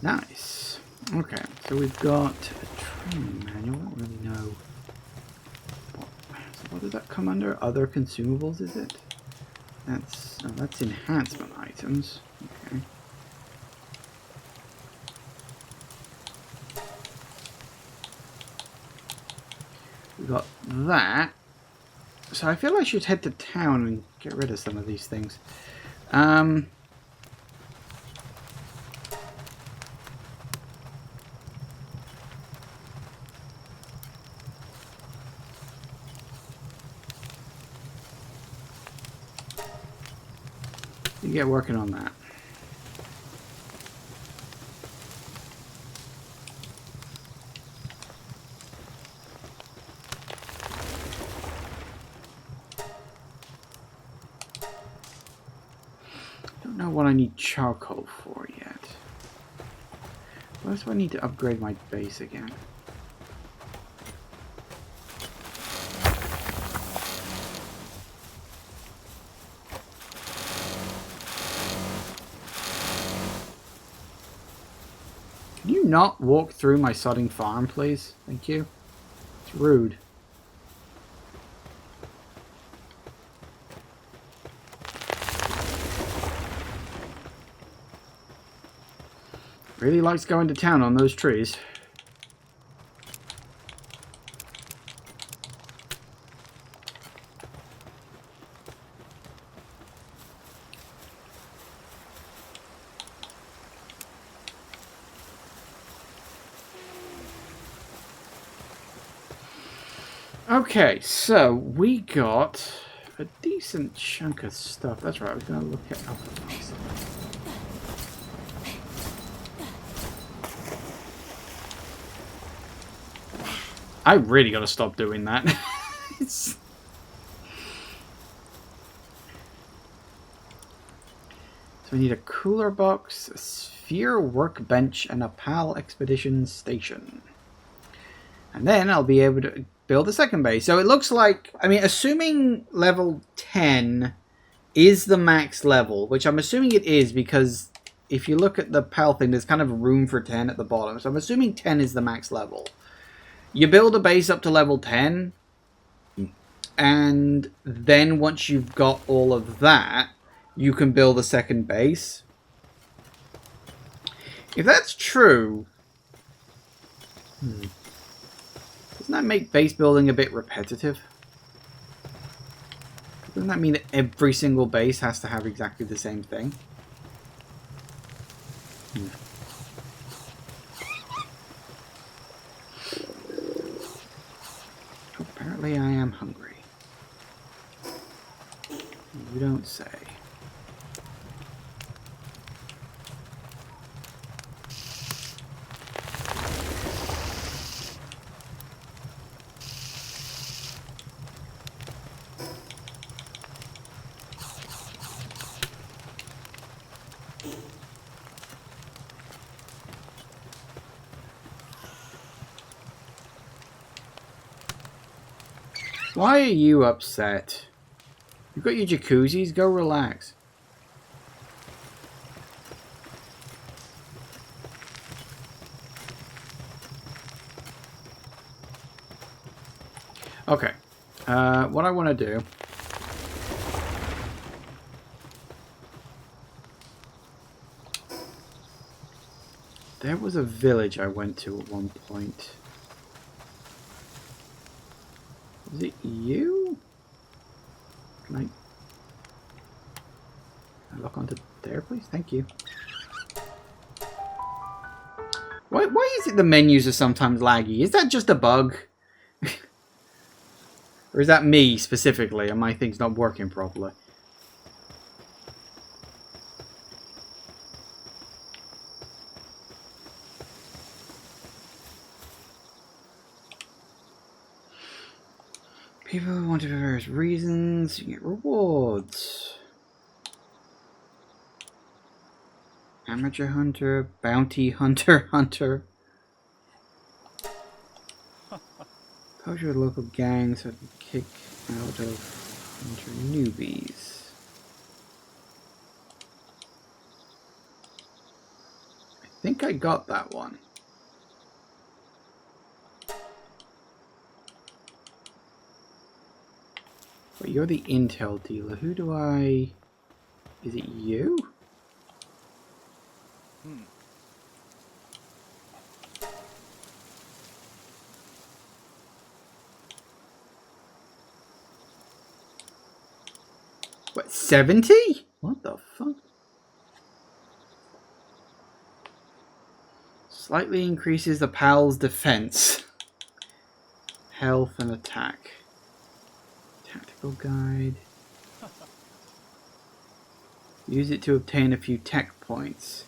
Nice. Okay, so we've got a training manual. I don't really know. What does that come under? Other consumables, is it? That's enhancement items. Okay. We've got that. So I feel I should head to town and get rid of some of these things. You get working on that. Don't know what I need charcoal for yet. What else do I need to upgrade my base again? Can you not walk through my sodding farm, please? Thank you. It's rude. Really likes going to town on those trees. Okay, so we got a decent chunk of stuff. That's right, I was going to look at... Oh, I really got to stop doing that. So we need a cooler box, a sphere workbench, and a PAL expedition station. And then I'll be able to build a second base. So it looks like, I mean, assuming level 10 is the max level, which I'm assuming it is because if you look at the PAL thing, there's kind of room for 10 at the bottom. So I'm assuming 10 is the max level. You build a base up to level 10, and then once you've got all of that, you can build a second base. If that's true, doesn't that make base building a bit repetitive? Doesn't that mean that every single base has to have exactly the same thing? Apparently I am hungry. You don't say. Why are you upset? You've got your jacuzzis, go relax. Okay, what I want to do... There was a village I went to at one point. Is it you? Can I look onto there, please? Thank you. Why is it the menus are sometimes laggy? Is that just a bug? Or is that me specifically and my thing's not working properly? People want it for various reasons. You get rewards. Amateur hunter, bounty hunter, hunter. Poach with local gangs so I can kick out of hunter newbies. I think I got that one. But you're the intel dealer. Who do I... Is it you? What, 70? What the fuck? Slightly increases the pal's defense. Health and attack. Tactical guide. Use it to obtain a few tech points.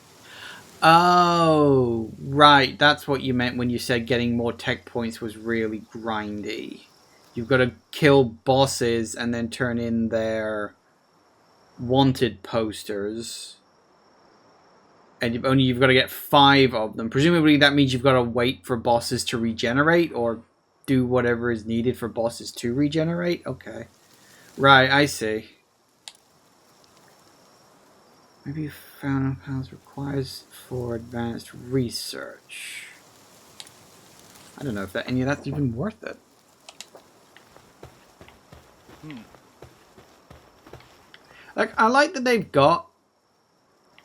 Oh, right. That's what you meant when you said getting more tech points was really grindy. You've got to kill bosses and then turn in their wanted posters. And you've got to get 5 of them. Presumably that means you've got to wait for bosses to regenerate or do whatever is needed for bosses to regenerate. Okay. Right, I see. Maybe found pals requires for advanced research. I don't know if any of that's even worth it. Like, I like that they've got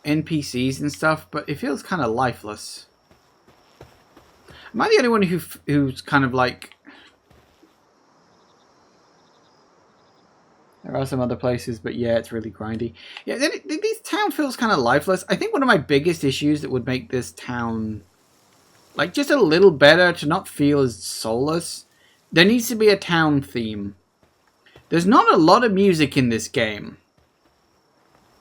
NPCs and stuff, but it feels kind of lifeless. Am I the only one who's kind of like... There are some other places, but yeah, it's really grindy. Yeah, this town feels kind of lifeless. I think one of my biggest issues that would make this town like just a little better to not feel as soulless, there needs to be a town theme. There's not a lot of music in this game.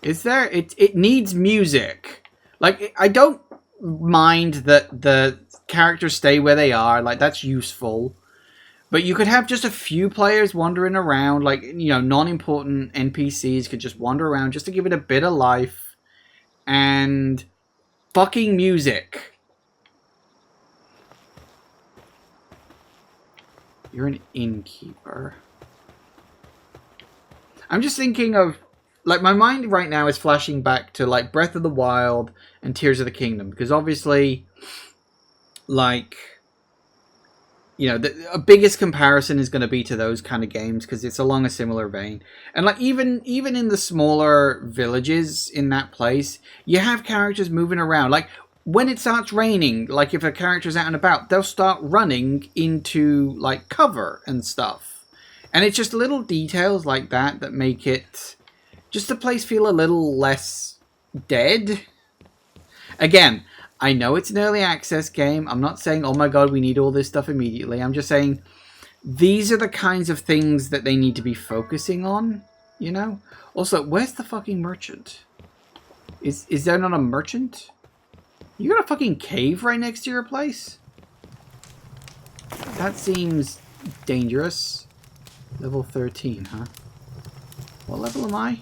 Is there? It needs music. Like, I don't mind that the characters stay where they are. Like, that's useful. But you could have just a few players wandering around, like, you know, non-important NPCs could just wander around just to give it a bit of life. And fucking music. You're an innkeeper. I'm just thinking of, like, my mind right now is flashing back to, like, Breath of the Wild and Tears of the Kingdom. Because obviously, like... You know, the biggest comparison is going to be to those kind of games because it's along a similar vein. And like even in the smaller villages in that place, you have characters moving around. Like when it starts raining, like if a character's out and about, they'll start running into like cover and stuff. And it's just little details like that that make it just the place feel a little less dead. Again, I know it's an early access game. I'm not saying, oh my god, we need all this stuff immediately. I'm just saying, these are the kinds of things that they need to be focusing on, you know? Also, where's the fucking merchant? Is there not a merchant? You got a fucking cave right next to your place? That seems dangerous. Level 13, huh? What level am I?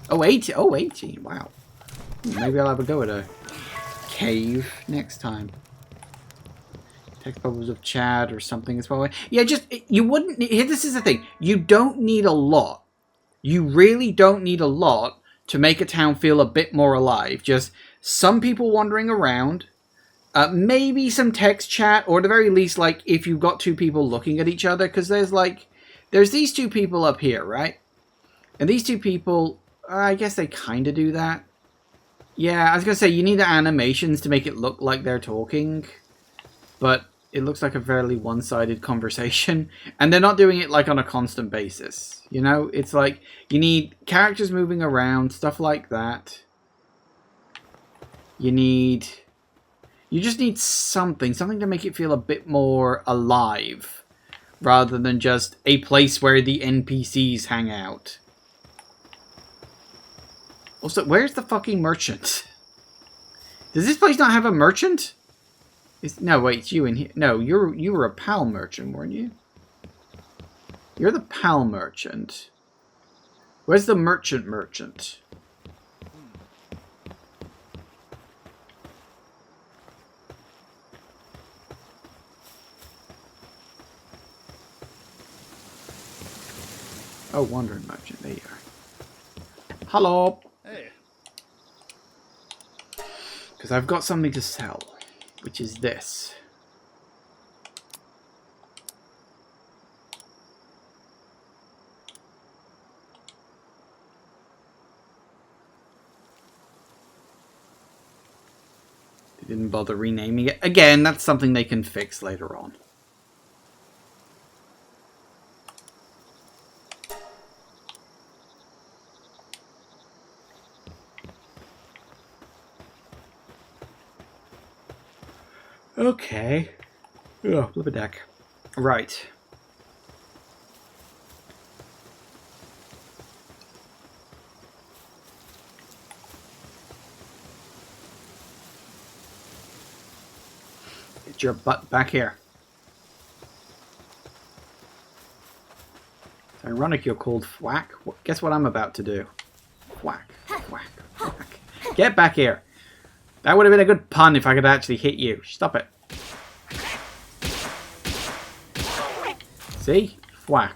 Oh, 18. Oh, 18. Wow. Maybe I'll have a go at a cave next time. Text bubbles of Chad or something as well. Yeah, just you wouldn't. Here, this is the thing. You don't need a lot. You really don't need a lot to make a town feel a bit more alive. Just some people wandering around. Maybe some text chat, or at the very least, like if you've got 2 people looking at each other, because there's these 2 people up here, right? And these 2 people, I guess they kind of do that. Yeah, I was going to say, you need the animations to make it look like they're talking. But it looks like a fairly one-sided conversation. And they're not doing it, like, on a constant basis. You know? It's like, you need characters moving around, stuff like that. You just need something to make it feel a bit more alive. Rather than just a place where the NPCs hang out. Also, where's the fucking merchant? Does this place not have a merchant? No, wait, it's you in here. No, you were a PAL merchant, weren't you? You're the PAL merchant. Where's the merchant? Oh, wandering merchant. There you are. Hello. Hey. Because I've got something to sell, which is this. They didn't bother renaming it. Again, that's something they can fix later on. Okay. Oh, flip a deck. Right. Get your butt back here. It's ironic you're called Thwack. Guess what I'm about to do? Thwack, thwack, thwack. Get back here. That would have been a good pun if I could actually hit you. Stop it. See? Thwack.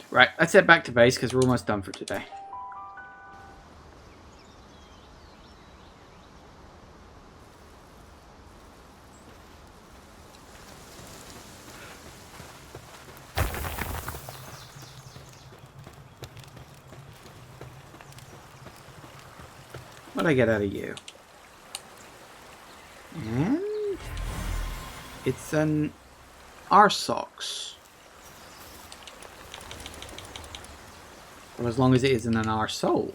Right, let's head back to base because we're almost done for today. What did I get out of you? And it's an R-Sox. Or as long as it isn't an R-Soul.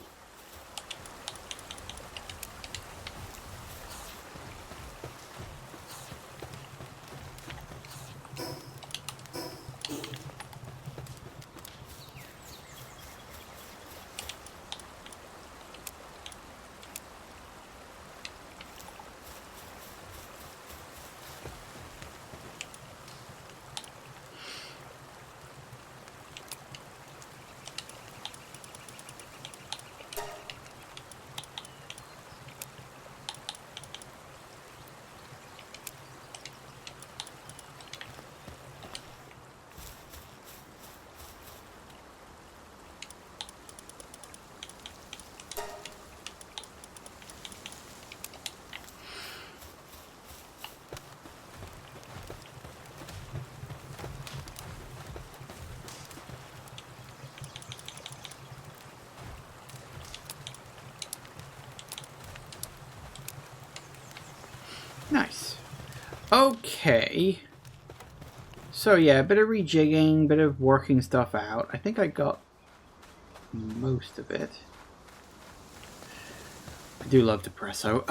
Nice. Okay. So yeah, a bit of rejigging, bit of working stuff out. I think I got most of it. I do love Depresso.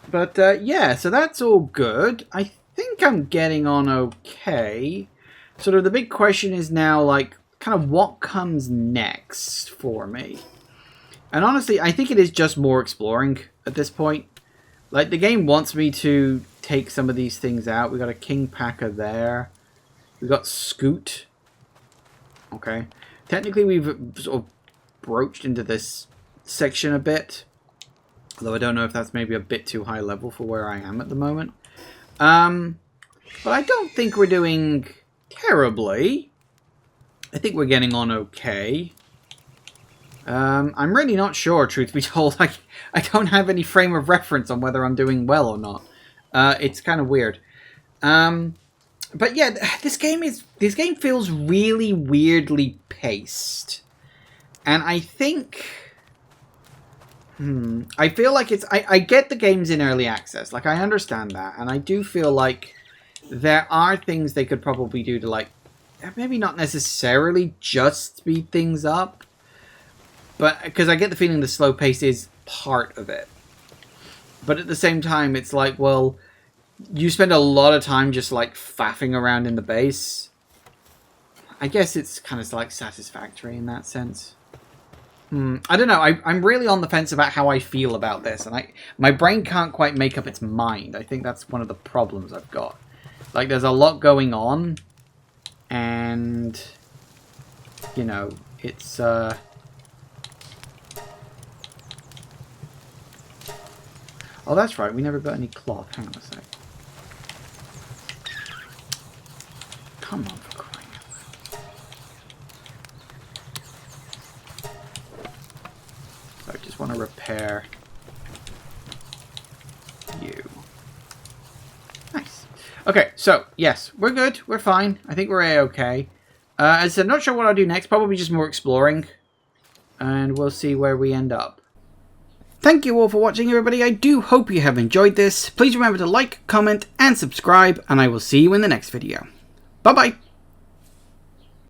But yeah, so that's all good. I think I'm getting on okay. Sort of the big question is now, like, kind of what comes next for me. And honestly, I think it is just more exploring at this point. Like, the game wants me to take some of these things out. We got a King Packer there. We got Scoot. Okay. Technically, we've sort of broached into this section a bit. Although I don't know if that's maybe a bit too high level for where I am at the moment. But I don't think we're doing terribly. I think we're getting on okay. I'm really not sure, truth be told. I don't have any frame of reference on whether I'm doing well or not. It's kind of weird. But yeah, this game feels really weirdly paced. And I think... I feel like it's... I get the game's in early access. Like, I understand that. And I do feel like there are things they could probably do to, like, maybe not necessarily just speed things up. But because I get the feeling the slow pace is part of it. But at the same time, it's like, well, you spend a lot of time just like faffing around in the base. I guess it's kind of like satisfactory in that sense. I don't know. I'm really on the fence about how I feel about this. And my brain can't quite make up its mind. I think that's one of the problems I've got. Like, there's a lot going on. And, you know, it's... Oh, that's right. We never got any cloth. Hang on a sec. Come on, for crying out loud. So I just want to repair you. Nice. Okay, so, yes. We're good. We're fine. I think we're A-okay. As I said, not sure what I'll do next. Probably just more exploring. And we'll see where we end up. Thank you all for watching, everybody. I do hope you have enjoyed this. Please remember to like, comment, and subscribe, and I will see you in the next video. Bye-bye.